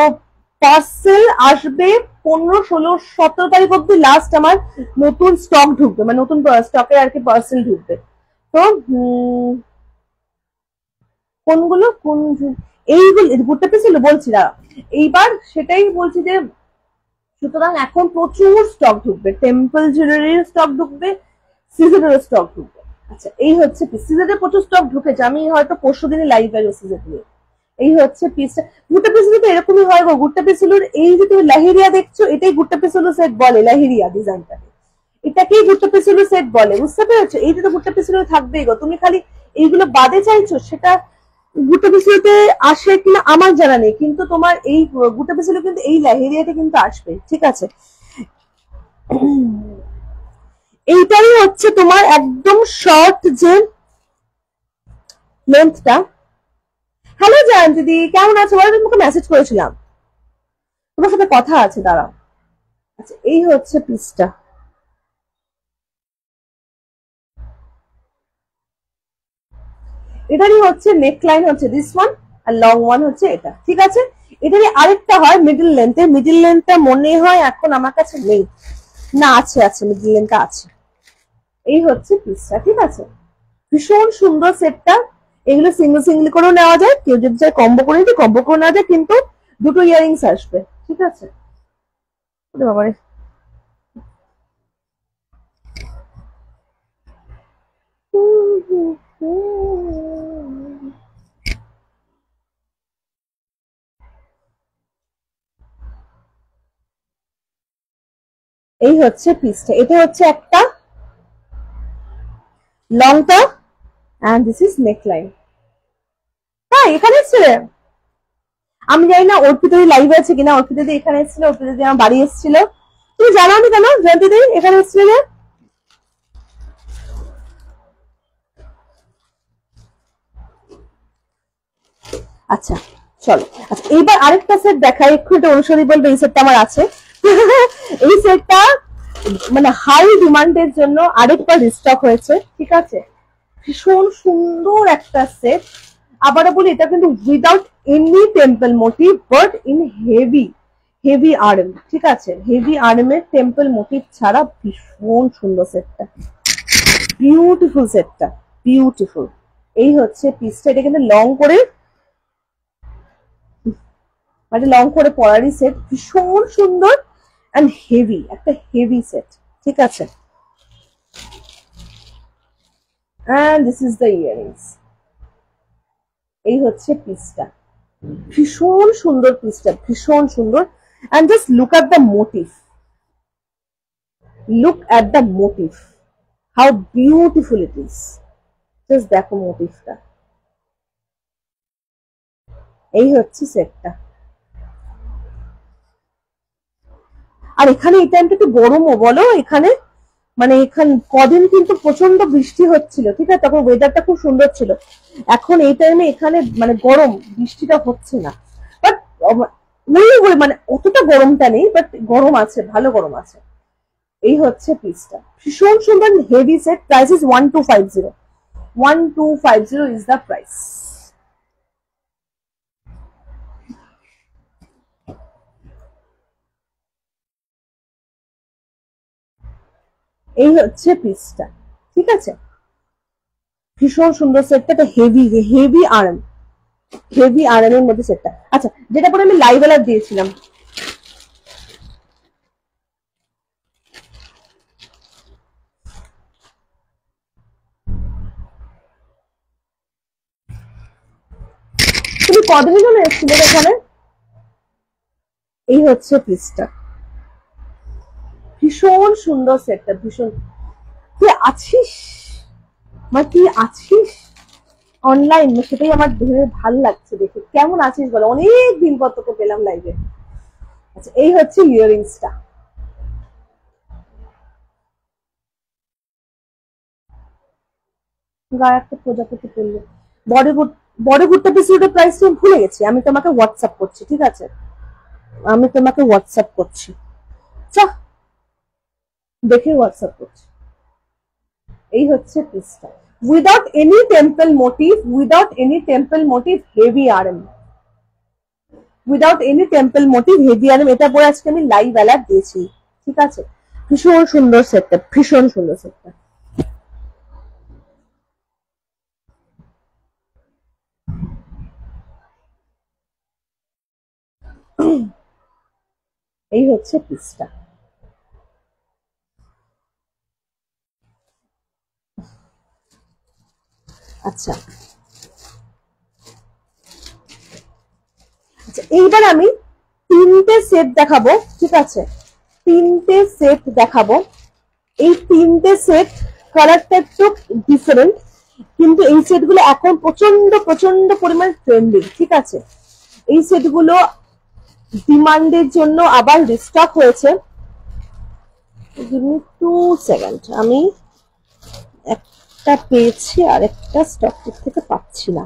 পার্সেল আসবে 15, 16, 17 তারিখ অব্দি লাস্ট আমার নতুন স্টক ঢুকবে, মানে নতুন স্টকে আর কি পার্সেল ঢুকবে। তো কোনগুলো কোন এইগুলো গুট্টা ছিল বলছি না, এইবার সেটাই বলছি যে সুতরাং এখন প্রচুর স্টক ঢুকবে, টেম্পল জুয়েলারির স্টক ঢুকবে, সিজনের স্টক ঢুকবে। আচ্ছা, এই হচ্ছে পিস, সিজনের প্রচুর স্টক ঢুকেছে, আমি হয়তো পরশু দিনে লাইভ আসবো সিজন নিয়ে। এই হচ্ছে পিসটা, গুট্টা পিসিলু তো এরকমই হয় গো, গুট্টা পিসিলুর এই যে তুমি লাহেরিয়া দেখছো, এটাই গুট্টা পিসিলু সেট বলে, লাহেরিয়া ডিজাইনটাকে, এটাকেই গুট্টা পিসিলু সেট বলে, বুঝতে পেরেছো? এইটা তো গুট্টা পিসিলু থাকবেই গো, তুমি খালি এইগুলো বাদে চাইছো, সেটা গুট্টা পিসিলুতে আসে কিনা আমার জানা নেই, কিন্তু তোমার এই গুট্টা পিসিলু কিন্তু এই লাহেরিয়াতে কিন্তু আসবে, ঠিক আছে। এইটাই হচ্ছে তোমার একদম শর্ট যে লেন্থটা। হ্যালো জয়ন্ত দিদি, কেমন আছো? বলো, তোমাকে মেসেজ করেছিলাম, তোমার সাথে কথা আছে, দাঁড়াও। আচ্ছা, এই হচ্ছে পিসটা, এটারই হচ্ছে নেক লাইন হচ্ছে দিস ওয়ান, আর লং ওয়ান হচ্ছে এটা, ঠিক আছে। এটারই আরেকটা হয় মিডল লেন্থে, মিডল লেন্থটা মনে হয় এখন আমার কাছে নেই, না আছে আছে, মিডল লেন্থটা আছে। এই হচ্ছে পিসটা, ঠিক আছে, ভীষণ সুন্দর সেটটা। এগুলো সিঙ্গেল সিঙ্গেল করেও নেওয়া যায়, কেউ যদি চায় কম্বো করে নিতে কম্বো করে নেওয়া যায়, কিন্তু দুটো ইয়ারিংস আসবে, ঠিক আছে। বাবারে, এই হচ্ছে পিসটা, এটা হচ্ছে একটা লংটা, and this is neckline. হ্যাঁ, এখানে এসেছিল, আমি জানি না অর্পিতা দি লাইভ আছে কিনা, অর্পিতা দি এখানে এসেছিল, অর্পিতা দি আমার বাড়ি এসেছিল, তুমি জানো আমি কেন জয়ন্তী দি এখানে এসেছিল যে? আচ্ছা চলো, আচ্ছা এইবার আরেকটা সেট দেখাই, একটু এটা অনুসরী বলবে এই সেটটা আমার আছে এই সেটটা মানে হাই ডিমান্ডের জন্য আরেকবার রিস্টক হয়েছে, ঠিক আছে। ভীষণ সুন্দর একটা সেট, আবারও বলি এটা কিন্তু without any temple motif, but in heavy heavy arm, ঠিক আছে, হেভি আর্মের টেম্পল মোটিভ ছাড়া ভীষণ সুন্দর সেটটা, বিউটিফুল সেটটা, বিউটিফুল। এই হচ্ছে পিসটা, এটা কিন্তু লং করে, মানে লং করে পরারই সেট, ভীষণ সুন্দর এন্ড হেভি, একটা হেভি সেট, ঠিক আছে। And this is the earrings, এই হচ্ছে পিসটা, ভীষণ সুন্দর পিসটা, ভীষণ সুন্দর। And just look at the motif, look at the motif, how beautiful it is, just দেখো মোটিভটা। এই হচ্ছে সেটটা, আর এখানে এই টাইমটা একটু গরমও বলো, এখানে মানে এখানে কদিন কিন্তু প্রচন্ড বৃষ্টি হচ্ছিল, ঠিক আছে, তখন ওয়েদারটা খুব সুন্দর ছিল। এখন এই টাইমে এখানে মানে গরম, বৃষ্টিটা হচ্ছে না, বাট ওই মানে অতটা গরমটা নেই, বাট গরম আছে, ভালো গরম আছে। এই হচ্ছে পিসটা, ভীষণ সুন্দর heavy set. Price is 1250। 1250 is the price. এই হচ্ছে পিসটা, ঠিক আছে, ভীষণ সুন্দর সেটটা। হেভি হেভি আরাম, হেভি আরামের মধ্যে সেটটা। আচ্ছা, যেটা পরে আমি লাইভ অ্যালার্ট দিয়েছিলাম, তুমি কদিনের জন্য এসেছিলে এখানে? এই হচ্ছে পিসটা, ভীষণ সুন্দর সেটটা, ভীষণ। তুই আছিস, মানে তুই আছিস অনলাইন, সেটাই আমার ভেবে ভালো লাগছে দেখে। কেমন আছিস বলো, অনেক দিন পর তোকে পেলাম লাইভে। আচ্ছা, এই হচ্ছে ইয়াররিংসটা, গায়ে একটা প্রজাপতি পড়লো। বড় এপিসোডের প্রাইস আমি ভুলে গেছি, আমি তোমাকে হোয়াটসঅ্যাপ করছি, ঠিক আছে, আমি তোমাকে হোয়াটসঅ্যাপ করছি, চা দেখে হোয়াটসঅ্যাপ করছি। এই হচ্ছে পিসটা, without any temple motif, without any temple motif, heavy arm, without any temple motif, heavy arm. এটা পরে আজকে আমি লাইভ অ্যালার্ট দিয়েছি, ঠিক আছে। ভীষণ সুন্দর সেটটা, ভীষণ সুন্দর সেটটা। এই হচ্ছে পিসটা। আচ্ছা আচ্ছা, এইবার আমি তিনটে সেট দেখাবো, ঠিক আছে, তিনটে সেট দেখাবো। এই তিনটে সেট কালারটা একটু ডিফারেন্ট, কিন্তু এই সেটগুলো এখন প্রচন্ড প্রচন্ড পরিমাণ ট্রেন্ডিং, ঠিক আছে। এই সেটগুলো ডিমান্ডের জন্য আবার রিস্টক হয়েছে। টু সেকেন্ড, আমি একটা পেয়েছি আর একটা স্টক থেকে পাচ্ছি না।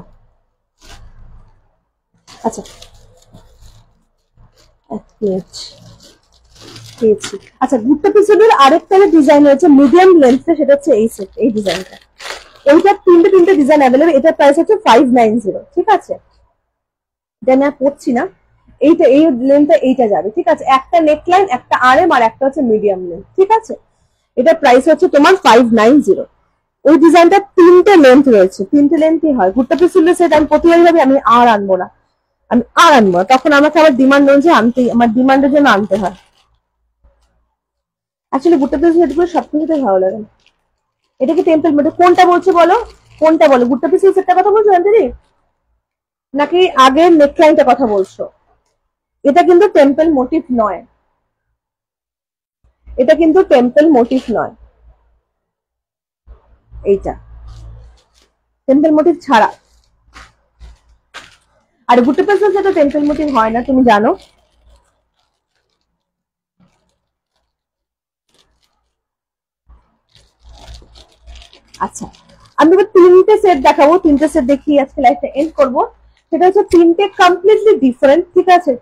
আচ্ছা, এক মিনিট, পেয়েছি। আচ্ছা, গুপ্তা পিসের আরেকটা ডিজাইন রয়েছে মিডিয়াম লেন্থে, সেটা হচ্ছে এই সেট, এই ডিজাইনটা। এইটা তিনটে ডিজাইন অ্যাভেলেবল। এটার প্রাইস হচ্ছে 590, ঠিক আছে। এটা আমি আর পড়ছি না, এইটা এই লেন্থটা এইটা যাবে, ঠিক আছে। একটা নেকলাইন, একটা আরএম, আর একটা হচ্ছে মিডিয়াম লেন্থ, ঠিক আছে। এটা প্রাইস হচ্ছে তোমার 590। ওই ডিজাইনটা তিনটে লেন্থ রয়েছে, তিনটে লেন্থই হয়। গুপ্তা পিসের সেট আমি প্রতিবারই ভাবি আমি আর আনবো না, আমি আর আনবো না, তখন আমাকে আবার ডিমান্ড অনুযায়ী আনতে, আমার ডিমান্ডের জন্য আনতে হয়। অ্যাকচুয়ালি গুপ্তা পিসের সেটগুলো সবকিছুতে ভালো লাগে। এটা কি টেম্পল মোটিভ? কোনটা বলছো বলো, কোনটা বলো? গুপ্তা পিসের সেটটা কথা বলছো আন্টি, নাকি আগের নেকলাইনটা কথা বলছো? এটা কিন্তু টেম্পল মোটিভ নয়, এটা কিন্তু টেম্পল মোটিভ নয়, এইটা টেম্পল মোটিভ ছাড়া। আর গুপ্তা পিসের সেটা টেম্পল মোটিভ হয় না, তুমি জানো। আচ্ছা, আমি এবার তিনটে সেট দেখাবো, তিনটে সেট দেখিয়ে আজকে লাইফটা এন্ড করবো। সেটা হচ্ছে তিনটে কমপ্লিটলি ডিফারেন্ট, ঠিক আছে,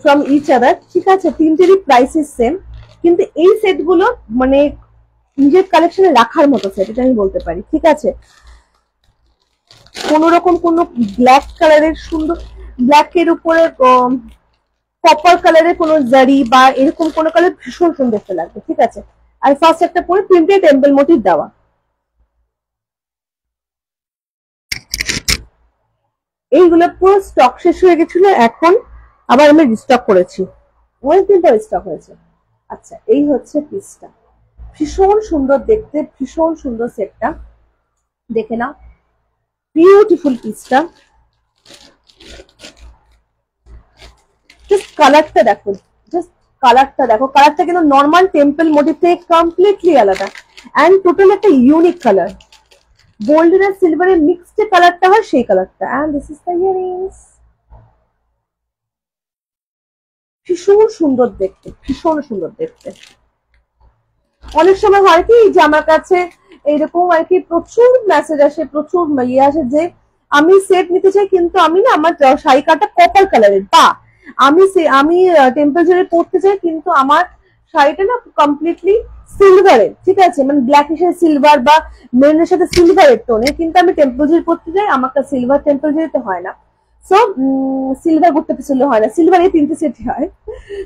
ফ্রম ইচ আদার, ঠিক আছে। তিনটেরই প্রাইস ইজ সেম, কিন্তু এই সেটগুলো মানে নিজের কালেকশনে রাখার মতো সেট, এটা আমি বলতে পারি, ঠিক আছে। কোন রকম কোন ব্ল্যাক কালারের সুন্দর, ব্ল্যাকের উপরে কপার কালারের কোন জারি বা এরকম কোন কালার ভীষণ সুন্দর দেখতে লাগবে, ঠিক আছে। আর ফার্স্ট একটা পরে তিনটে টেম্পল মোটিভ দেওয়া। এইগুলো পুরো স্টক শেষ হয়ে গেছিল, এখন আবার আমি রিস্টক করেছি, অনেকদিন পর স্টক হয়েছে। আচ্ছা, এই হচ্ছে পিসটা, ভীষণ সুন্দর দেখতে, ভীষণ সুন্দর সেটটা, দেখে নাও, বিউটিফুল পিসটা। জাস্ট কালারটা দেখো, জাস্ট কালারটা দেখো, কালারটা কিন্তু নর্মাল টেম্পল মোটিভ থেকে কমপ্লিটলি আলাদা, অ্যান্ড টোটাল একটা ইউনিক কালার। গোল্ডেন আর সিলভারের মিক্সড যে কালারটা হয় সেই কালারটা। And this is the earrings, ভীষণ সুন্দর দেখতে, ভীষণ সুন্দর দেখতে। অনেক সময় হয় কি যে আমার কাছে এইরকম আর কি প্রচুর মেসেজ আসে, প্রচুর ইয়ে আসে যে আমি সেট নিতে চাই, কিন্তু আমি না, আমার শাড়ি কাটা কপার কালারের, বা আমি টেম্পল জুয়েলারি পরতে চাই, কিন্তু আমার শাড়িটা না কমপ্লিটলি সিলভারের, ঠিক আছে, মানে ব্ল্যাক এর সাথে সিলভার বা মেরুনের সাথে সিলভারের টোনে, কিন্তু আমি টেম্পল জুয়েলারি পরতে চাই, আমাকে সিলভার টেম্পল জুয়েলারিতে হয় না। সো সিলভার করতে পছন্দ হয় না, সিলভারের 3টে সেট হয়,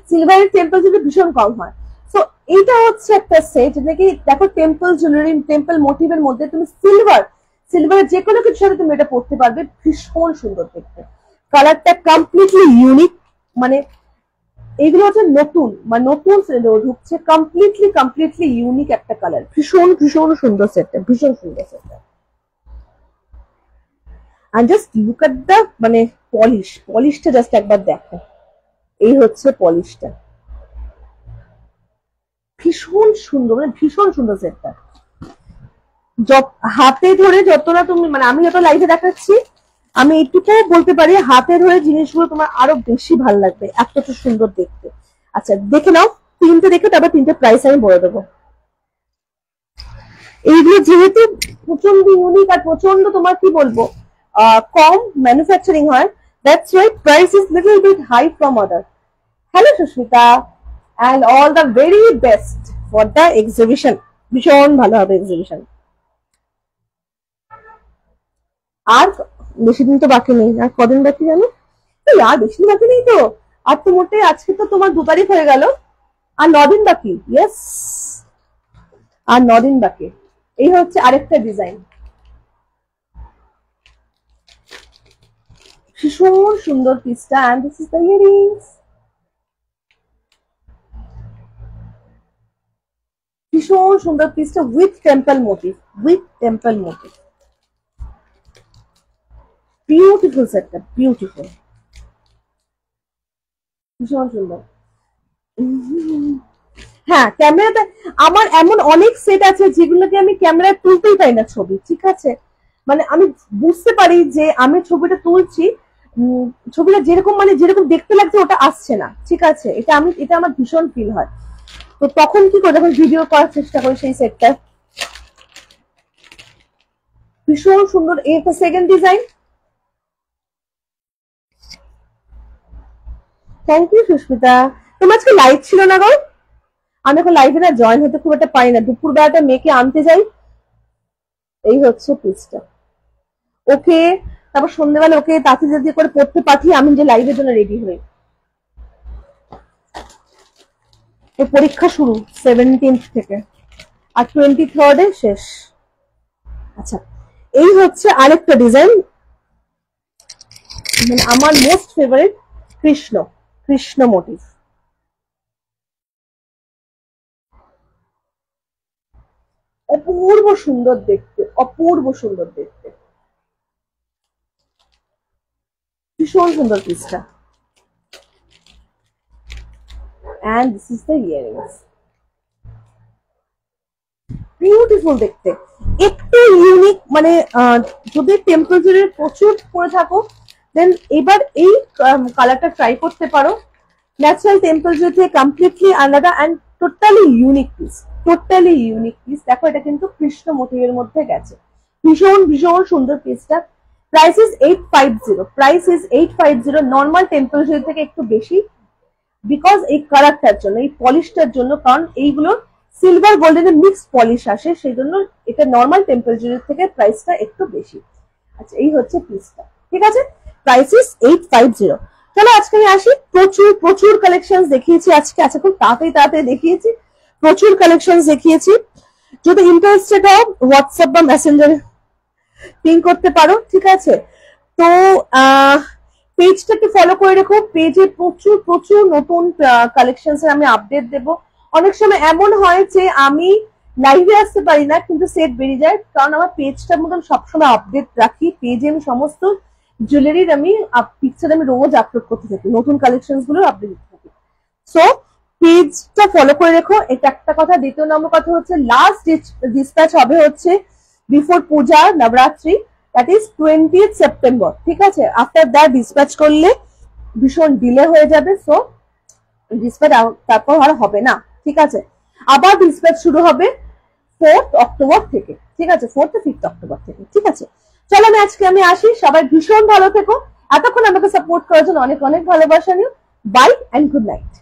সিলভারের টেম্পল জুয়েলারি ভীষণ কম হয়। সো এইটা হচ্ছে একটা সেট নাকি, দেখো টেম্পল জুয়েলারি, টেম্পল মোটিভের মধ্যে তুমি সিলভারের যে কোনো কিছুর সাথে তুমি এটা পরতে পারবে, ভীষণ সুন্দর দেখতে। কালারটা কমপ্লিটলি ইউনিক, মানে এইগুলো হচ্ছে নতুন, মানে নতুন ঢুকছে, কমপ্লিটলি ইউনিক একটা কালার, ভীষণ ভীষণ সুন্দর সেটটা, ভীষণ সুন্দর সেটটা। and just look at the মানে পলিশটা জাস্ট একবার দেখো, এই হচ্ছে পলিশটা, ভীষণ সুন্দর, মানে ভীষণ সুন্দর সেটটা। হাতে ধরে যত না তুমি, মানে আমি যত লাইভে দেখাচ্ছি, আমি এইটুকু বলতে পারি হাতে ধরে জিনিসগুলো তোমার আরো বেশি ভালো লাগবে, এতটা সুন্দর দেখতে। আচ্ছা দেখে নাও, 3টে দেখে তারপর 3টে প্রাইস আমি বলে দেবো। এইগুলো যেহেতু প্রচন্ড ইউনিক আর প্রচন্ড তোমার কি বলবো কম ম্যানুফ্যাকচারিং হয়, that's why price is little bit high from other. Hello Susmita, and all the very best for the exhibition, ভীষণ ভালো হবে এক্সিবিশন। আর বেশি দিন তো বাকি নেই, আর কদিন বাকি জানো? আর বেশি দিন বাকি নেই তো, আর তো মোটে আজকে তো তোমার 2 তারিখ হয়ে গেল, আর 9 দিন বাকি। ইয়েস, আর 9 দিন বাকি। এই হচ্ছে আরেকটা ডিজাইন, ভীষণ সুন্দর পিসটা, and this is the earrings, ভীষণ সুন্দর পিসটা উইথ টেম্পল মোটিভ, বিউটিফুল সেটটা, বিউটিফুল, ভীষণ সুন্দর। হ্যাঁ, ক্যামেরাতে আমার এমন অনেক সেট আছে যেগুলোকে আমি ক্যামেরায় তুলতেই পাই না ছবি, ঠিক আছে, মানে আমি বুঝতে পারি যে আমি ছবিটা তুলছি, ছবিটা যেরকম মানে যেরকম দেখতে লাগছে ওটা আসছে না, ঠিক আছে, এটা আমার ভীষণ ফিল হয়। তো তখন কি করে, যখন ভিডিও করার চেষ্টা করি সেই সেটটা, ভীষণ সুন্দর। এই একটা second design, thank you Susmita. তোমার আজকে লাইভ ছিল না গো? আমি এখন লাইভে না জয়েন হতে খুব একটা পারি না, দুপুর বেলাটা মেয়েকে আনতে যাই। এই হচ্ছে পিসটা, ওকে তারপর সন্ধ্যেবেলা ওকে তাঁতি করে পড়তে পাঠিয়ে আমি যে লাইভের জন্য রেডি হই। ওর পরীক্ষা শুরু 17th থেকে, আর 23rd শেষ। আচ্ছা এই হচ্ছে আরেকটা ডিজাইন, মানে আমার মোস্ট ফেভারিট, কৃষ্ণ মোটিভ, অপূর্ব সুন্দর দেখতে, ভীষণ সুন্দর পিসটা। and this is the earrings, beautiful দেখতে, একটু ইউনিক, মানে যদি টেম্পল জুয়েলারি প্রচুর পরে থাকো দেন এবার এই কালারটা ট্রাই করতে পারো। ন্যাচারাল টেম্পল জুয়েলারি কমপ্লিটলি আলাদা অ্যান্ড টোটালি ইউনিক পিস, দেখো এটা কিন্তু কৃষ্ণ মোটিভের মধ্যে গেছে, ভীষণ ভীষণ সুন্দর পিসটা। Price is 850, normal temple jewellery থেকে একটু বেশি, বিকজ এই কালারটার জন্য, এই পলিশটার জন্য, কারণ এইগুলো সিলভার গোল্ডেনের মিক্স পলিশ আসে, সেই জন্য এটা নর্মাল টেম্পল জুয়েলারি থেকে প্রাইসটা একটু বেশি। আচ্ছা এই হচ্ছে পিসটা, ঠিক আছে, প্রাইস ইজ 850। চলো আজকে আমি আসি, প্রচুর কালেকশন দেখিয়েছি আজকে, আচ্ছা খুব তাড়াতাড়ি দেখিয়েছি, প্রচুর কালেকশন দেখিয়েছি। যদি ইন্টারেস্টেড হও হোয়াটসঅ্যাপ বা মেসেঞ্জারে পিং করতে পারো, ঠিক আছে। তো পেজটাকে ফলো করে রেখো, পেজে প্রচুর নতুন কালেকশন আমি আপডেট দেব। অনেক সময় এমন হয় যে আমি লাইভে আসতে পারি না, কিন্তু সেট বেরিয়ে যায়, কারণ আমার পেজটার মতন সবসময় আপডেট রাখি, পেজে আমি সমস্ত জুয়েলারির আমি পিকচার আমি রোজ আপলোড করতে থাকি, নতুন কালেকশন গুলো আপডেট দিতে থাকি। সো পেজটা ফলো করে রেখো, এটা একটা কথা। দ্বিতীয় নম্বর কথা হচ্ছে লাস্ট ডিসপ্যাচ হবে হচ্ছে before Puja Navratri, that is 20th September, ঠিক আছে। আফটার দ্যাট ডিসপ্যাচ করলে ভীষণ ডিলে হয়ে যাবে, সো ডিসপ্যাচ তারপর আর হবে না, ঠিক আছে। আবার ডিসপ্যাচ শুরু হবে 4th অক্টোবর থেকে, ঠিক আছে, 4th to 5th অক্টোবর থেকে, ঠিক আছে। চলো আমি আজকে আসি, সবাই ভীষণ ভালো থেকো, এতক্ষণ আমাকে সাপোর্ট করার জন্য অনেক ভালোবাসা নিও, বাই অ্যান্ড গুড নাইট।